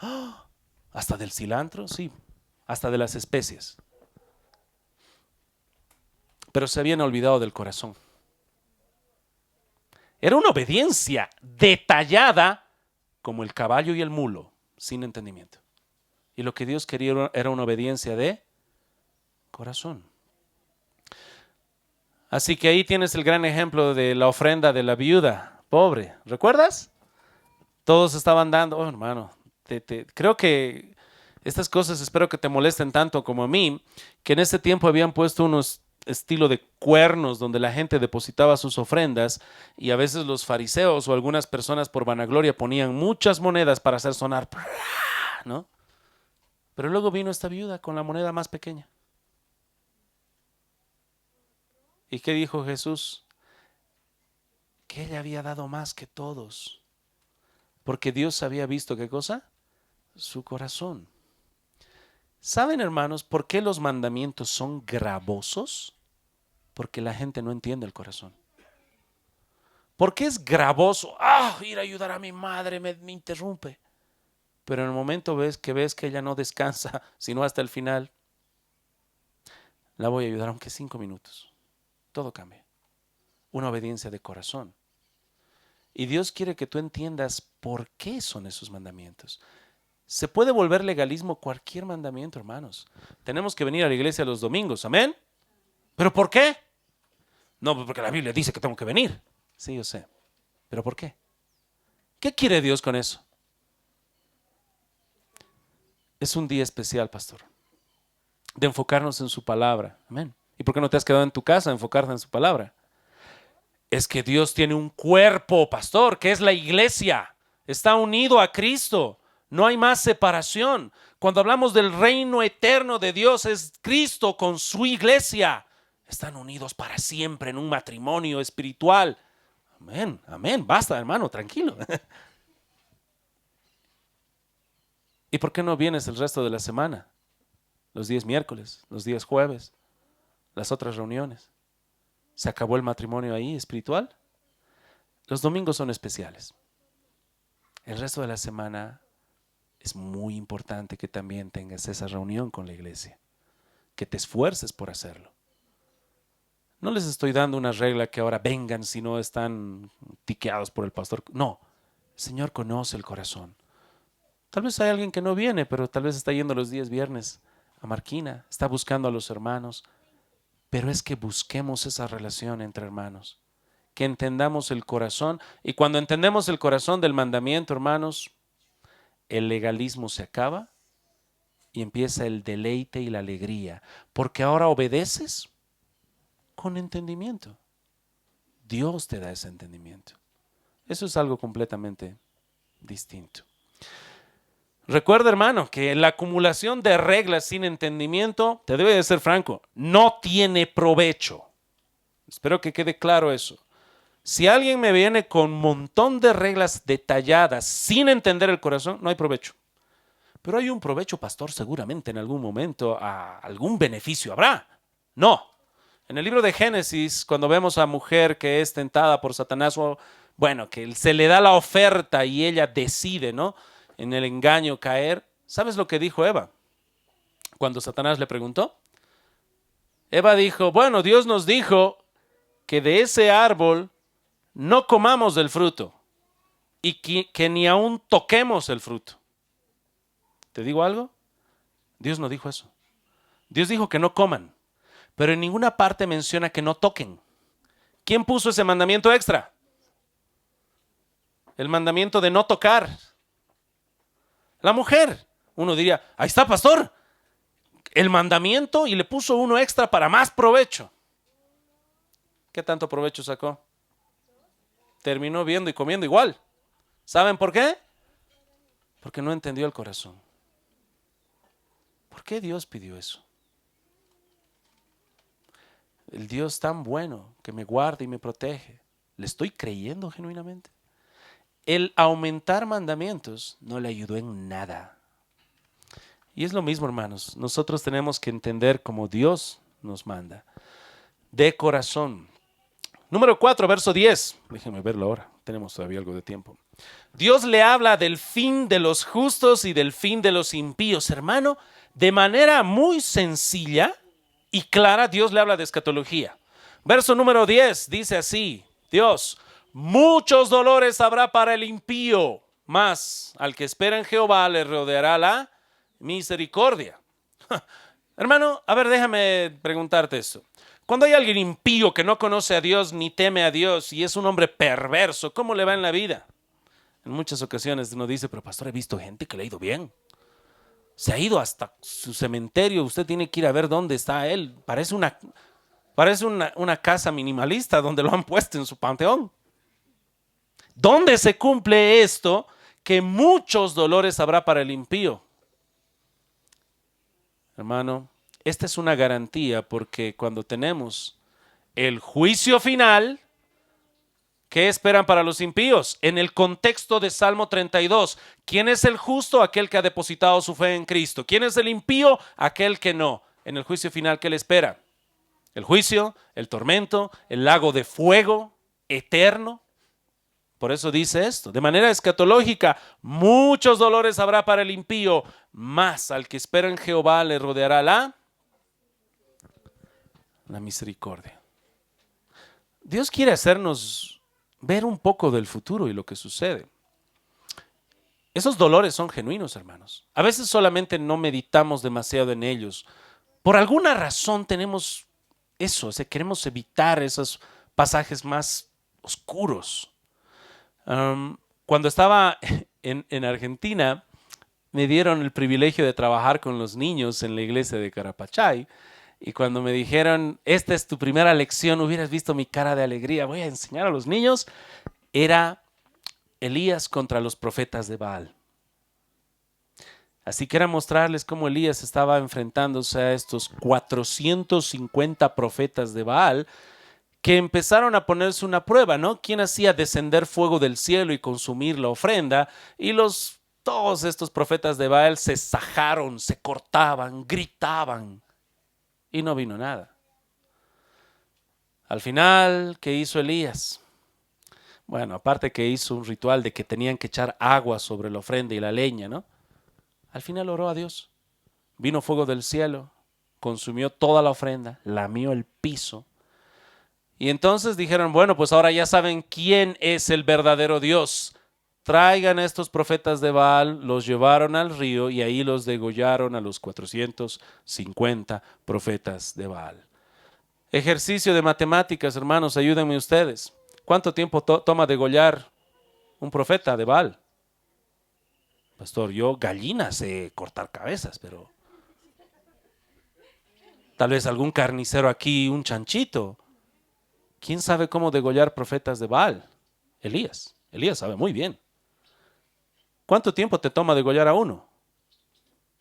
¡Oh! ¿Hasta del cilantro? Sí, hasta de las especias. Pero se habían olvidado del corazón. Era una obediencia detallada como el caballo y el mulo, sin entendimiento. Y lo que Dios quería era una obediencia de corazón. Así que ahí tienes el gran ejemplo de la ofrenda de la viuda pobre. ¿Recuerdas? Todos estaban dando, oh hermano, creo que estas cosas espero que te molesten tanto como a mí, que en ese tiempo habían puesto unos estilo de cuernos donde la gente depositaba sus ofrendas y a veces los fariseos o algunas personas por vanagloria ponían muchas monedas para hacer sonar, ¿no? Pero luego vino esta viuda con la moneda más pequeña. ¿Y qué dijo Jesús? Que ella había dado más que todos, porque Dios había visto, ¿qué cosa? Su corazón. ¿Saben, hermanos, por qué los mandamientos son gravosos? Porque la gente no entiende el corazón. ¿Por qué es gravoso? Ir a ayudar a mi madre me interrumpe. Pero en el momento ves que ella no descansa, sino hasta el final, la voy a ayudar aunque 5 minutos. Todo cambia. Una obediencia de corazón. Y Dios quiere que tú entiendas por qué son esos mandamientos. Se puede volver legalismo cualquier mandamiento, hermanos. Tenemos que venir a la iglesia los domingos, amén. ¿Pero por qué? No, pues porque la Biblia dice que tengo que venir. Sí, yo sé. ¿Pero por qué? ¿Qué quiere Dios con eso? Es un día especial, pastor, de enfocarnos en su palabra. Amén. ¿Y por qué no te has quedado en tu casa a enfocarte en su palabra? Es que Dios tiene un cuerpo, pastor, que es la iglesia. Está unido a Cristo. No hay más separación. Cuando hablamos del reino eterno de Dios, es Cristo con su iglesia. Están unidos para siempre en un matrimonio espiritual. Amén, amén. Basta, hermano, tranquilo. ¿Y por qué no vienes el resto de la semana? Los días miércoles, los días jueves, las otras reuniones. ¿Se acabó el matrimonio ahí espiritual? Los domingos son especiales. El resto de la semana es muy importante que también tengas esa reunión con la iglesia, que te esfuerces por hacerlo. No les estoy dando una regla que ahora vengan si no están tiqueados por el pastor. No, el Señor conoce el corazón. Tal vez hay alguien que no viene, pero tal vez está yendo los días viernes a Marquina, está buscando a los hermanos. Pero es que busquemos esa relación entre hermanos, que entendamos el corazón. Y cuando entendemos el corazón del mandamiento, hermanos, el legalismo se acaba y empieza el deleite y la alegría, porque ahora obedeces con entendimiento. Dios te da ese entendimiento. Eso es algo completamente distinto. Recuerda, hermano, que la acumulación de reglas sin entendimiento, te debe de ser franco, no tiene provecho. Espero que quede claro eso. Si alguien me viene con un montón de reglas detalladas sin entender el corazón, no hay provecho. Pero hay un provecho, pastor, seguramente en algún momento, algún beneficio habrá. No. En el libro de Génesis, cuando vemos a mujer que es tentada por Satanás, bueno, que se le da la oferta y ella decide, ¿no?, en el engaño caer. ¿Sabes lo que dijo Eva? Cuando Satanás le preguntó. Eva dijo, bueno, Dios nos dijo que de ese árbol no comamos del fruto y que ni aún toquemos el fruto. ¿Te digo algo? Dios no dijo eso. Dios dijo que no coman, pero en ninguna parte menciona que no toquen. ¿Quién puso ese mandamiento extra? El mandamiento de no tocar. La mujer. Uno diría, ahí está, pastor, el mandamiento, y le puso uno extra para más provecho. ¿Qué tanto provecho sacó? Terminó viendo y comiendo igual. ¿Saben por qué? Porque no entendió el corazón. ¿Por qué Dios pidió eso? El Dios tan bueno que me guarda y me protege, ¿le estoy creyendo genuinamente? El aumentar mandamientos no le ayudó en nada. Y es lo mismo, hermanos. Nosotros tenemos que entender como Dios nos manda. De corazón. Número 4, verso 10. Déjenme verlo ahora. Tenemos todavía algo de tiempo. Dios le habla del fin de los justos y del fin de los impíos, hermano. De manera muy sencilla y clara, Dios le habla de escatología. Verso número 10 dice así. Dios, muchos dolores habrá para el impío, mas al que espera en Jehová le rodeará la misericordia. Hermano, a ver, déjame preguntarte esto. Cuando hay alguien impío que no conoce a Dios ni teme a Dios y es un hombre perverso, ¿cómo le va en la vida? En muchas ocasiones uno dice, pero pastor, he visto gente que le ha ido bien. Se ha ido hasta su cementerio, usted tiene que ir a ver dónde está él. Parece una casa minimalista donde lo han puesto en su panteón. ¿Dónde se cumple esto? Que muchos dolores habrá para el impío. Hermano, esta es una garantía porque cuando tenemos el juicio final, ¿qué esperan para los impíos? En el contexto de Salmo 32, ¿quién es el justo? Aquel que ha depositado su fe en Cristo. ¿Quién es el impío? Aquel que no. En el juicio final, ¿qué le espera? El juicio, el tormento, el lago de fuego eterno. Por eso dice esto, de manera escatológica, muchos dolores habrá para el impío, mas al que espera en Jehová le rodeará la misericordia. Dios quiere hacernos ver un poco del futuro y lo que sucede. Esos dolores son genuinos, hermanos. A veces solamente no meditamos demasiado en ellos. Por alguna razón tenemos eso, o sea, queremos evitar esos pasajes más oscuros. Cuando estaba en Argentina, me dieron el privilegio de trabajar con los niños en la iglesia de Carapachay. Y cuando me dijeron, esta es tu primera lección, hubieras visto mi cara de alegría, voy a enseñar a los niños, era Elías contra los profetas de Baal. Así que era mostrarles cómo Elías estaba enfrentándose a estos 450 profetas de Baal que empezaron a ponerse una prueba, ¿no? ¿Quién hacía descender fuego del cielo y consumir la ofrenda? Y todos estos profetas de Baal se sajaron, se cortaban, gritaban y no vino nada. Al final, ¿qué hizo Elías? Bueno, aparte que hizo un ritual de que tenían que echar agua sobre la ofrenda y la leña, ¿no? Al final oró a Dios. Vino fuego del cielo, consumió toda la ofrenda, lamió el piso. Y entonces dijeron, bueno, pues ahora ya saben quién es el verdadero Dios. Traigan a estos profetas de Baal, los llevaron al río y ahí los degollaron a los 450 profetas de Baal. Ejercicio de matemáticas, hermanos, ayúdenme ustedes. ¿Cuánto tiempo toma degollar un profeta de Baal? Pastor, yo gallina sé cortar cabezas, pero tal vez algún carnicero aquí, un chanchito. ¿Quién sabe cómo degollar profetas de Baal? Elías. Elías sabe muy bien. ¿Cuánto tiempo te toma degollar a uno?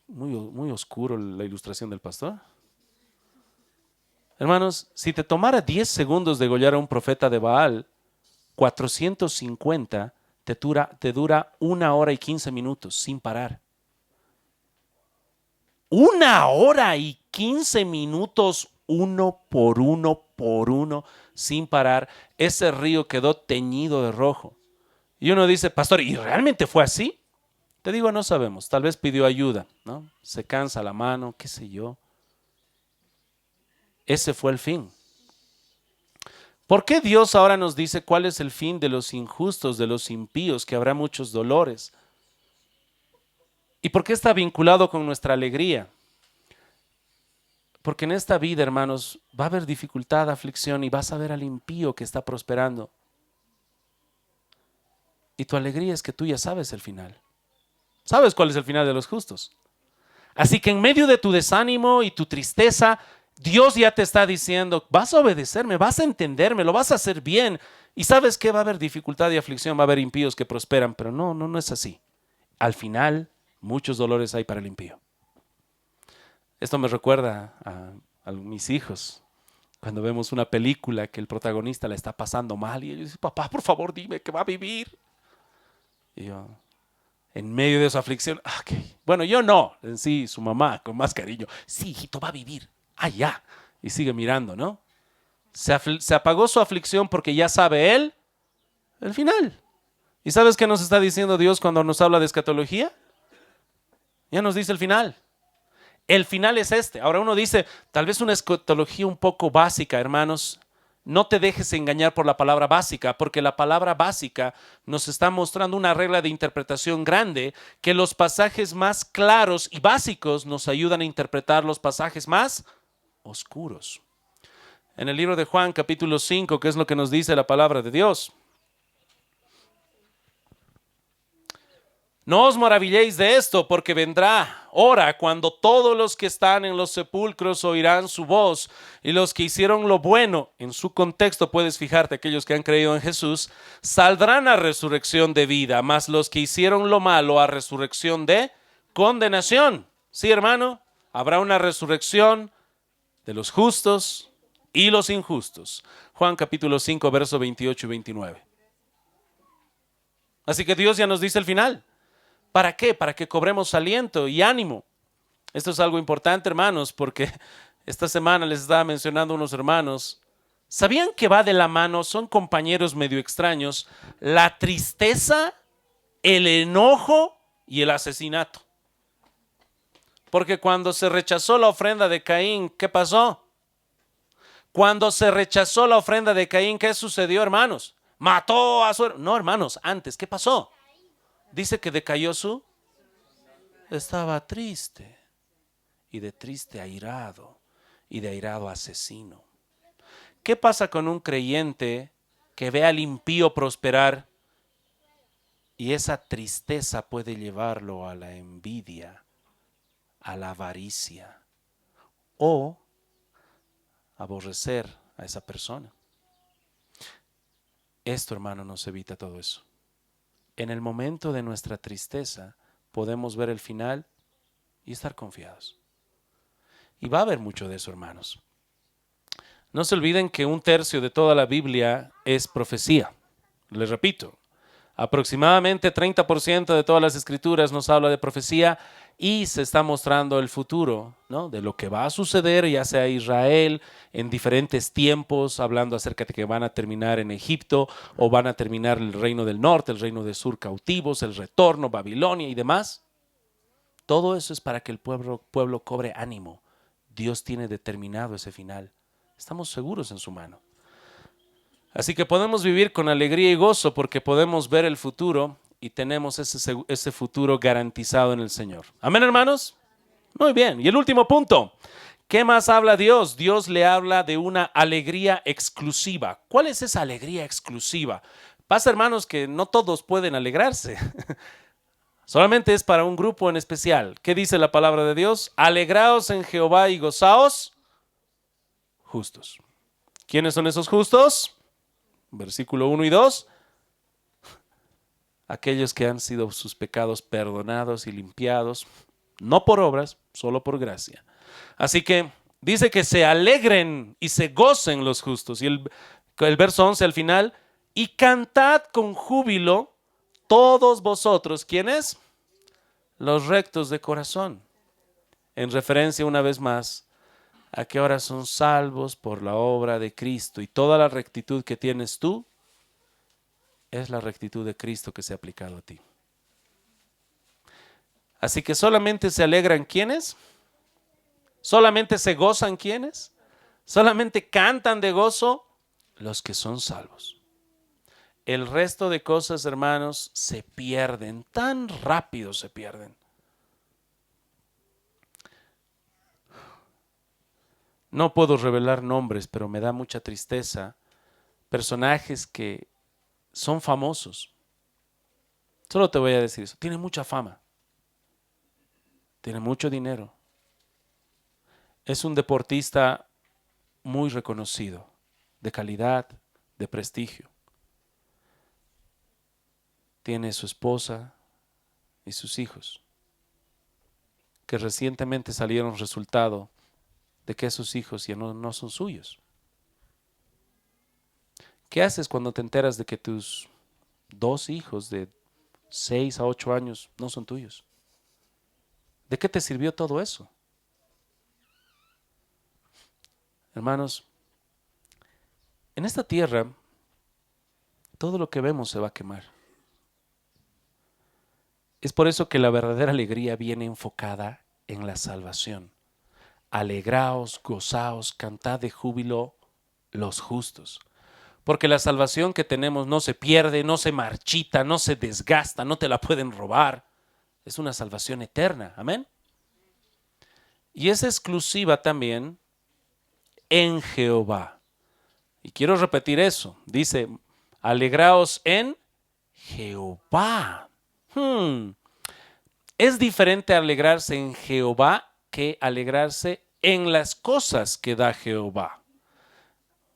Muy oscuro la ilustración del pastor. Hermanos, si te tomara 10 segundos degollar a un profeta de Baal, 450 te dura 1 hora y 15 minutos sin parar. 1 hora y 15 minutos, uno por uno, sin parar. Ese río quedó teñido de rojo. Y uno dice, pastor, ¿y realmente fue así? Te digo, no sabemos. Tal vez pidió ayuda, ¿no? Se cansa la mano, qué sé yo. Ese fue el fin. ¿Por qué Dios ahora nos dice cuál es el fin de los injustos, de los impíos, que habrá muchos dolores? ¿Y por qué está vinculado con nuestra alegría? Porque en esta vida, hermanos, va a haber dificultad, aflicción y vas a ver al impío que está prosperando. Y tu alegría es que tú ya sabes el final. ¿Sabes cuál es el final de los justos? Así que en medio de tu desánimo y tu tristeza, Dios ya te está diciendo, vas a obedecerme, vas a entenderme, lo vas a hacer bien. Y sabes que va a haber dificultad y aflicción, va a haber impíos que prosperan, pero no es así. Al final, muchos dolores hay para el impío. Esto me recuerda a mis hijos. Cuando vemos una película que el protagonista la está pasando mal y ellos dicen, papá, por favor, dime que va a vivir. Y yo, en medio de su aflicción, okay. Bueno, yo no, en sí, su mamá, con más cariño, sí, hijito, va a vivir. Ya. Y sigue mirando, ¿no? Se apagó su aflicción porque ya sabe él el final. ¿Y sabes qué nos está diciendo Dios cuando nos habla de escatología? Ya nos dice el final. El final es este. Ahora uno dice, tal vez una escatología un poco básica, hermanos. No te dejes engañar por la palabra básica, porque la palabra básica nos está mostrando una regla de interpretación grande, que los pasajes más claros y básicos nos ayudan a interpretar los pasajes más oscuros. En el libro de Juan, capítulo 5, ¿qué es lo que nos dice la palabra de Dios? No os maravilléis de esto, porque vendrá hora cuando todos los que están en los sepulcros oirán su voz, y los que hicieron lo bueno, en su contexto puedes fijarte, aquellos que han creído en Jesús, saldrán a resurrección de vida, mas los que hicieron lo malo a resurrección de condenación. Sí, hermano, habrá una resurrección de los justos y los injustos. Juan capítulo 5, verso 28 y 29. Así que Dios ya nos dice el final. ¿Para qué? Para que cobremos aliento y ánimo. Esto es algo importante, hermanos, porque esta semana les estaba mencionando a unos hermanos. ¿Sabían que va de la mano? Son compañeros medio extraños. La tristeza, el enojo y el asesinato. Porque cuando se rechazó la ofrenda de Caín, ¿qué pasó? Cuando se rechazó la ofrenda de Caín, ¿qué sucedió, hermanos? Mató a su hermano. No, hermanos, antes, ¿qué pasó? Dice que decayó su... Estaba triste. Y de triste airado. Y de airado asesino. ¿Qué pasa con un creyente que ve al impío prosperar y esa tristeza puede llevarlo a la envidia, a la avaricia o aborrecer a esa persona? Esto, hermano, nos evita todo eso. En el momento de nuestra tristeza podemos ver el final y estar confiados. Y va a haber mucho de eso, hermanos. No se olviden que 1/3 de toda la Biblia es profecía. Les repito, aproximadamente 30% de todas las escrituras nos habla de profecía y se está mostrando el futuro, ¿no? De lo que va a suceder, ya sea Israel en diferentes tiempos, hablando acerca de que van a terminar en Egipto o van a terminar el reino del norte, el reino del sur cautivos, el retorno, Babilonia y demás. Todo eso es para que el pueblo cobre ánimo. Dios tiene determinado ese final. Estamos seguros en su mano. Así que podemos vivir con alegría y gozo porque podemos ver el futuro y tenemos ese futuro garantizado en el Señor. ¿Amén, hermanos? Muy bien. Y el último punto. ¿Qué más habla Dios? Dios le habla de una alegría exclusiva. ¿Cuál es esa alegría exclusiva? Pasa, hermanos, que no todos pueden alegrarse. Solamente es para un grupo en especial. ¿Qué dice la palabra de Dios? Alegraos en Jehová y gozaos justos. ¿Quiénes son esos justos? Versículo 1 y 2. Aquellos que han sido sus pecados perdonados y limpiados, no por obras, solo por gracia. Así que dice que se alegren y se gocen los justos. Y el verso 11 al final, y cantad con júbilo todos vosotros, ¿quiénes? Los rectos de corazón. En referencia una vez más a que ahora son salvos por la obra de Cristo y toda la rectitud que tienes tú es la rectitud de Cristo que se ha aplicado a ti. Así que solamente se alegran ¿quiénes? Solamente se gozan ¿quiénes? Solamente cantan de gozo los que son salvos. El resto de cosas, hermanos, se pierden, tan rápido se pierden. No puedo revelar nombres, pero me da mucha tristeza. Personajes que son famosos. Solo te voy a decir eso. Tiene mucha fama. Tiene mucho dinero. Es un deportista muy reconocido, de calidad, de prestigio. Tiene su esposa y sus hijos, que recientemente salieron resultado de que esos hijos ya no son suyos. ¿Qué haces cuando te enteras de que tus 2 hijos de 6 a 8 años no son tuyos? ¿De qué te sirvió todo eso? Hermanos, en esta tierra todo lo que vemos se va a quemar. Es por eso que la verdadera alegría viene enfocada en la salvación. Alegraos, gozaos, cantad de júbilo los justos. Porque la salvación que tenemos no se pierde, no se marchita, no se desgasta, no te la pueden robar. Es una salvación eterna. Amén. Y es exclusiva también en Jehová. Y quiero repetir eso. Dice, alegraos en Jehová. Es diferente alegrarse en Jehová que alegrarse en las cosas que da Jehová.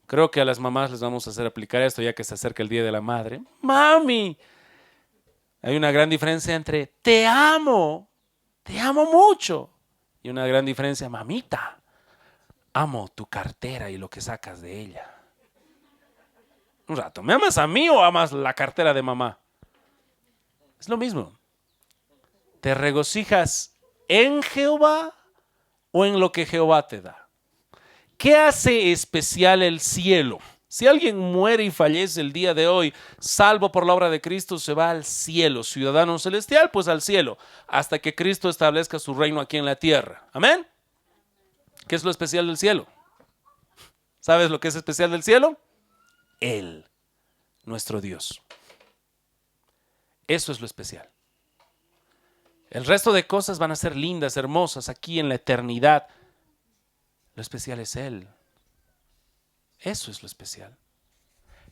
Creo que a las mamás les vamos a hacer aplicar esto ya que se acerca el Día de la Madre. Mami, hay una gran diferencia entre te amo mucho, y una gran diferencia, mamita, amo tu cartera y lo que sacas de ella. Un rato, ¿me amas a mí o amas la cartera de mamá? Es lo mismo. ¿Te regocijas en Jehová o en lo que Jehová te da? ¿Qué hace especial el cielo? Si alguien muere y fallece el día de hoy, salvo por la obra de Cristo, se va al cielo. Ciudadano celestial, pues al cielo, hasta que Cristo establezca su reino aquí en la tierra. ¿Amén? ¿Qué es lo especial del cielo? ¿Sabes lo que es especial del cielo? Él, nuestro Dios. Eso es lo especial. El resto de cosas van a ser lindas, hermosas, aquí en la eternidad. Lo especial es Él. Eso es lo especial.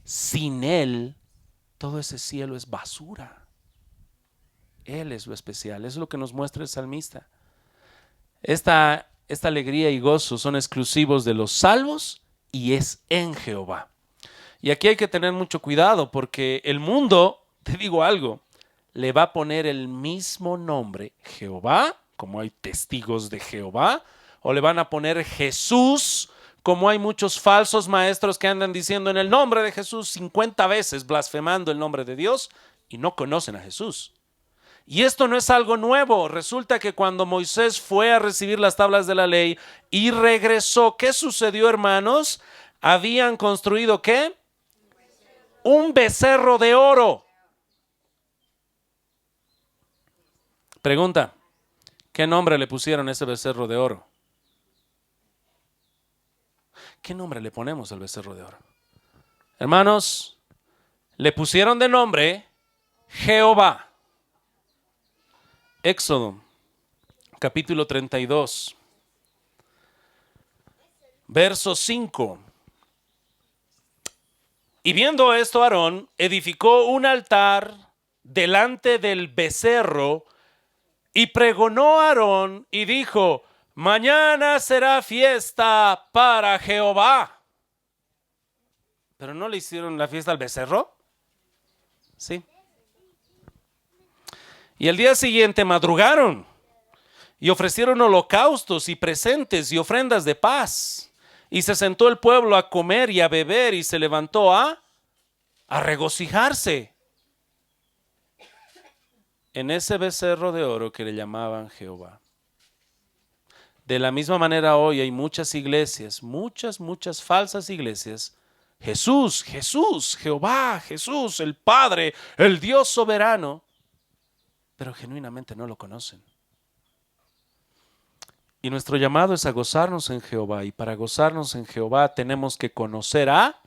Sin Él, todo ese cielo es basura. Él es lo especial. Eso es lo que nos muestra el salmista. Esta alegría y gozo son exclusivos de los salvos y es en Jehová. Y aquí hay que tener mucho cuidado porque el mundo, te digo algo, le va a poner el mismo nombre, Jehová, como hay testigos de Jehová, o le van a poner Jesús, como hay muchos falsos maestros que andan diciendo en el nombre de Jesús 50 veces, blasfemando el nombre de Dios, y no conocen a Jesús. Y esto no es algo nuevo. Resulta que cuando Moisés fue a recibir las tablas de la ley y regresó, ¿qué sucedió, hermanos? Habían construido, ¿qué? Un becerro de oro. Pregunta, ¿qué nombre le pusieron a ese becerro de oro? ¿Qué nombre le ponemos al becerro de oro? Hermanos, le pusieron de nombre Jehová. Éxodo, capítulo 32, verso 5. Y viendo esto, Aarón edificó un altar delante del becerro y pregonó a Aarón y dijo: mañana será fiesta para Jehová. ¿Pero no le hicieron la fiesta al becerro? Sí. Y el día siguiente madrugaron y ofrecieron holocaustos y presentes y ofrendas de paz. Y se sentó el pueblo a comer y a beber y se levantó a regocijarse en ese becerro de oro que le llamaban Jehová. De la misma manera hoy hay muchas iglesias, muchas falsas iglesias. Jesús, Jehová, Jesús, el Padre, el Dios soberano, pero genuinamente no lo conocen. Y nuestro llamado es a gozarnos en Jehová, y para gozarnos en Jehová tenemos que conocer a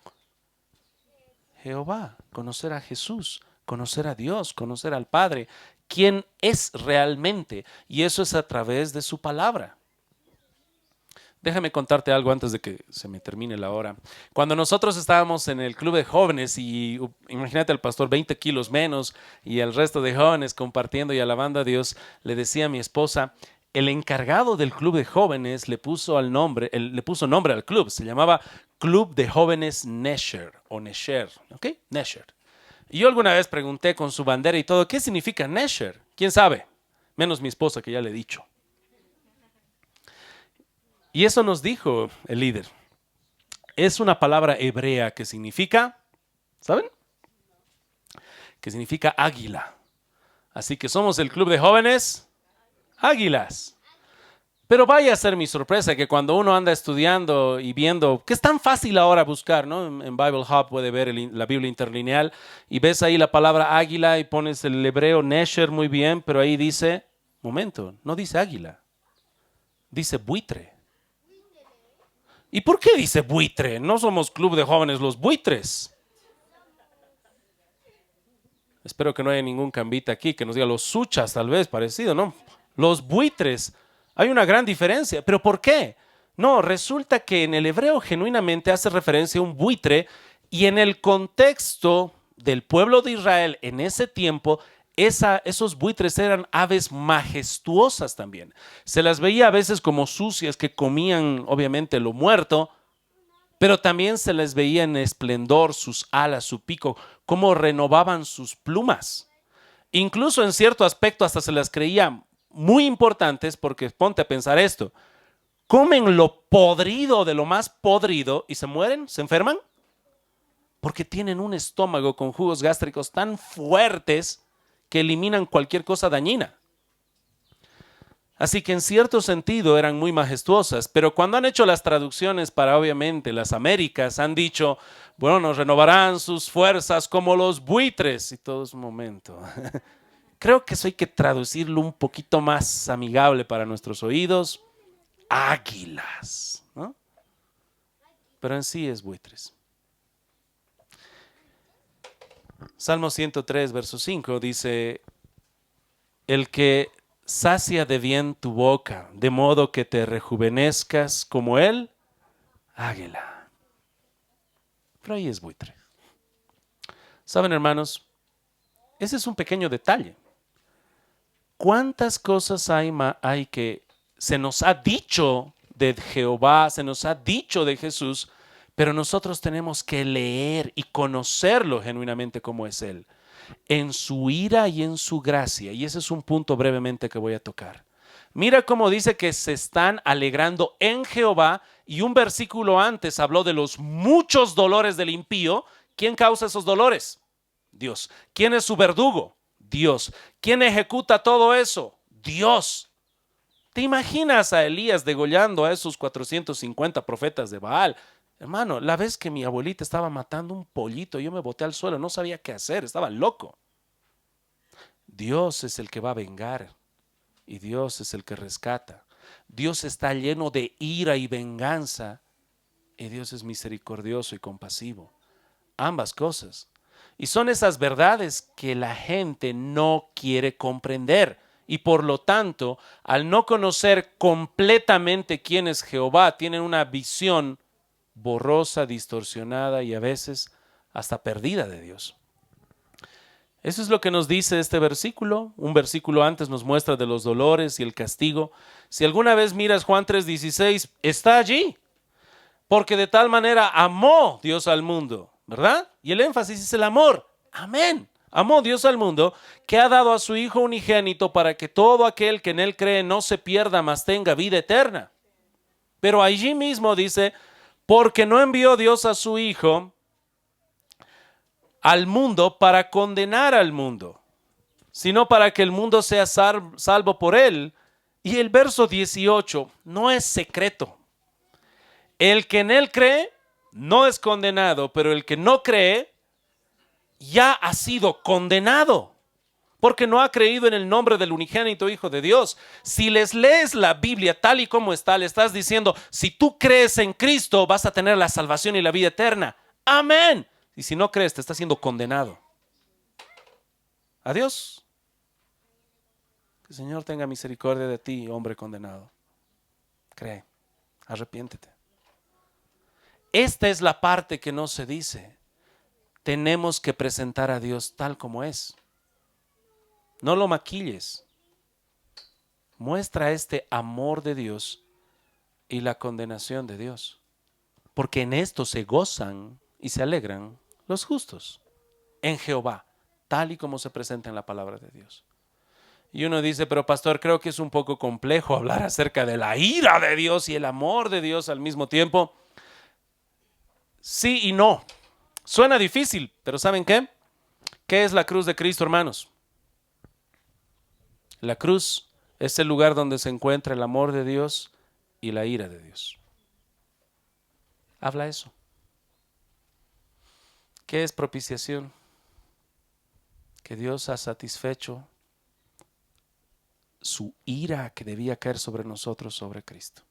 Jehová, conocer a Jesús, conocer a Dios, conocer al Padre, quién es realmente, y eso es a través de su palabra. Déjame contarte algo antes de que se me termine la hora. Cuando nosotros estábamos en el club de jóvenes y imagínate al pastor 20 kilos menos y el resto de jóvenes compartiendo y alabando a Dios, le decía a mi esposa, el encargado del club de jóvenes le puso nombre al club, se llamaba Club de Jóvenes Nesher o Nesher, ¿ok? Nesher. Y yo alguna vez pregunté con su bandera y todo, ¿qué significa Nesher? ¿Quién sabe? Menos mi esposa, que ya le he dicho. Y eso nos dijo el líder. Es una palabra hebrea que significa, ¿saben? Que significa águila. Así que somos el club de jóvenes águilas. Pero vaya a ser mi sorpresa que cuando uno anda estudiando y viendo, que es tan fácil ahora buscar, ¿no? En Bible Hub puede ver la Biblia interlineal y ves ahí la palabra águila y pones el hebreo Nesher muy bien, pero ahí dice, momento, no dice águila, dice buitre. ¿Y por qué dice buitre? No somos club de jóvenes los buitres. Espero que no haya ningún cambita aquí que nos diga los suchas, tal vez, parecido, ¿no? Los buitres. Hay una gran diferencia. ¿Pero por qué? No, resulta que en el hebreo genuinamente hace referencia a un buitre y en el contexto del pueblo de Israel en ese tiempo, esos buitres eran aves majestuosas también. Se las veía a veces como sucias que comían obviamente lo muerto, pero también se les veía en esplendor sus alas, su pico, cómo renovaban sus plumas. Incluso en cierto aspecto hasta se las creía muy importantes porque ponte a pensar esto, comen lo podrido de lo más podrido y se mueren, se enferman, porque tienen un estómago con jugos gástricos tan fuertes que eliminan cualquier cosa dañina. Así que en cierto sentido eran muy majestuosas, pero cuando han hecho las traducciones para obviamente las Américas, han dicho, bueno, nos renovarán sus fuerzas como los buitres. Y todo es un momento. Creo que eso hay que traducirlo un poquito más amigable para nuestros oídos. Águilas, ¿no? Pero en sí es buitres. Salmo 103, verso 5 dice, el que sacia de bien tu boca, de modo que te rejuvenezcas como el águila. Pero ahí es buitre. Saben, hermanos, ese es un pequeño detalle. ¿Cuántas cosas hay que se nos ha dicho de Jehová, se nos ha dicho de Jesús, pero nosotros tenemos que leer y conocerlo genuinamente como es Él, en su ira y en su gracia? Y ese es un punto brevemente que voy a tocar. Mira cómo dice que se están alegrando en Jehová, y un versículo antes habló de los muchos dolores del impío. ¿Quién causa esos dolores? Dios. ¿Quién es su verdugo? Dios. ¿Quién ejecuta todo eso? Dios. ¿Te imaginas a Elías degollando a esos 450 profetas de Baal? Hermano, la vez que mi abuelita estaba matando un pollito, yo me boté al suelo, no sabía qué hacer, estaba loco. Dios es el que va a vengar y Dios es el que rescata. Dios está lleno de ira y venganza y Dios es misericordioso y compasivo. Ambas cosas. Y son esas verdades que la gente no quiere comprender. Y por lo tanto, al no conocer completamente quién es Jehová, tienen una visión borrosa, distorsionada y a veces hasta perdida de Dios. Eso es lo que nos dice este versículo. Un versículo antes nos muestra de los dolores y el castigo. Si alguna vez miras Juan 3:16, está allí. Porque de tal manera amó Dios al mundo, ¿verdad? Y el énfasis es el amor. Amén. Amó Dios al mundo, que ha dado a su Hijo unigénito para que todo aquel que en Él cree no se pierda, mas tenga vida eterna. Pero allí mismo dice, porque no envió Dios a su Hijo al mundo para condenar al mundo, sino para que el mundo sea salvo por Él. Y el verso 18 no es secreto. El que en Él cree no es condenado, pero el que no cree ya ha sido condenado, porque no ha creído en el nombre del unigénito Hijo de Dios. Si les lees la Biblia tal y como está, le estás diciendo, si tú crees en Cristo, vas a tener la salvación y la vida eterna. Amén. Y si no crees, te estás siendo condenado. Adiós. Que el Señor tenga misericordia de ti, hombre condenado. Cree, arrepiéntete. Esta es la parte que no se dice. Tenemos que presentar a Dios tal como es. No lo maquilles. Muestra este amor de Dios y la condenación de Dios. Porque en esto se gozan y se alegran los justos en Jehová, tal y como se presenta en la palabra de Dios. Y uno dice, pero pastor, creo que es un poco complejo hablar acerca de la ira de Dios y el amor de Dios al mismo tiempo. Sí y no. Suena difícil, pero ¿saben qué? ¿Qué es la cruz de Cristo, hermanos? La cruz es el lugar donde se encuentra el amor de Dios y la ira de Dios. Habla eso. ¿Qué es propiciación? Que Dios ha satisfecho su ira que debía caer sobre nosotros, sobre Cristo.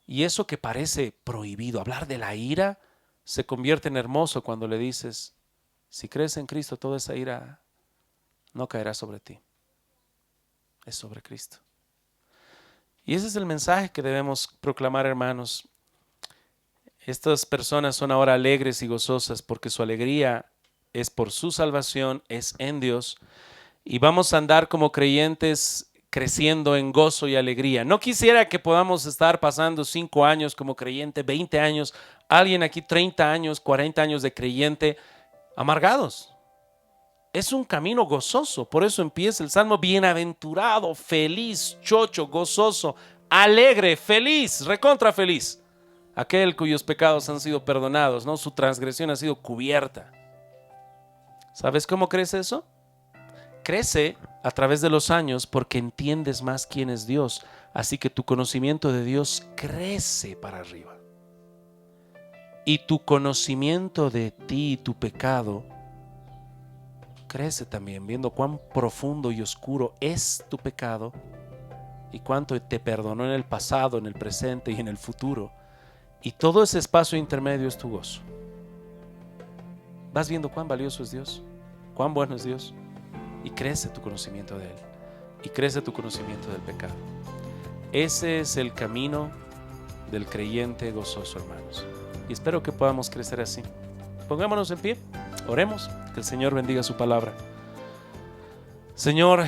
Y eso que parece prohibido, hablar de la ira, se convierte en hermoso cuando le dices, si crees en Cristo, toda esa ira no caerá sobre ti. Es sobre Cristo. Y ese es el mensaje que debemos proclamar, hermanos. Estas personas son ahora alegres y gozosas porque su alegría es por su salvación, es en Dios. Y vamos a andar como creyentes creciendo en gozo y alegría. No quisiera que podamos estar pasando 5 años como creyente, 20 años, alguien aquí 30 años, 40 años de creyente, amargados. Es un camino gozoso, por eso empieza el Salmo, bienaventurado, feliz, chocho, gozoso, alegre, feliz, recontra feliz. Aquel cuyos pecados han sido perdonados, ¿no? Su transgresión ha sido cubierta. ¿Sabes cómo crece eso? Crece a través de los años porque entiendes más quién es Dios. Así que tu conocimiento de Dios crece para arriba. Y tu conocimiento de ti y tu pecado crece también, viendo cuán profundo y oscuro es tu pecado y cuánto te perdonó en el pasado, en el presente y en el futuro. Y todo ese espacio intermedio es tu gozo. Vas viendo cuán valioso es Dios, cuán bueno es Dios, y crece tu conocimiento de Él. y crece tu conocimiento del pecado. Ese es el camino del creyente gozoso, hermanos. Y espero que podamos crecer así. Pongámonos en pie, oremos, que el Señor bendiga su palabra. Señor,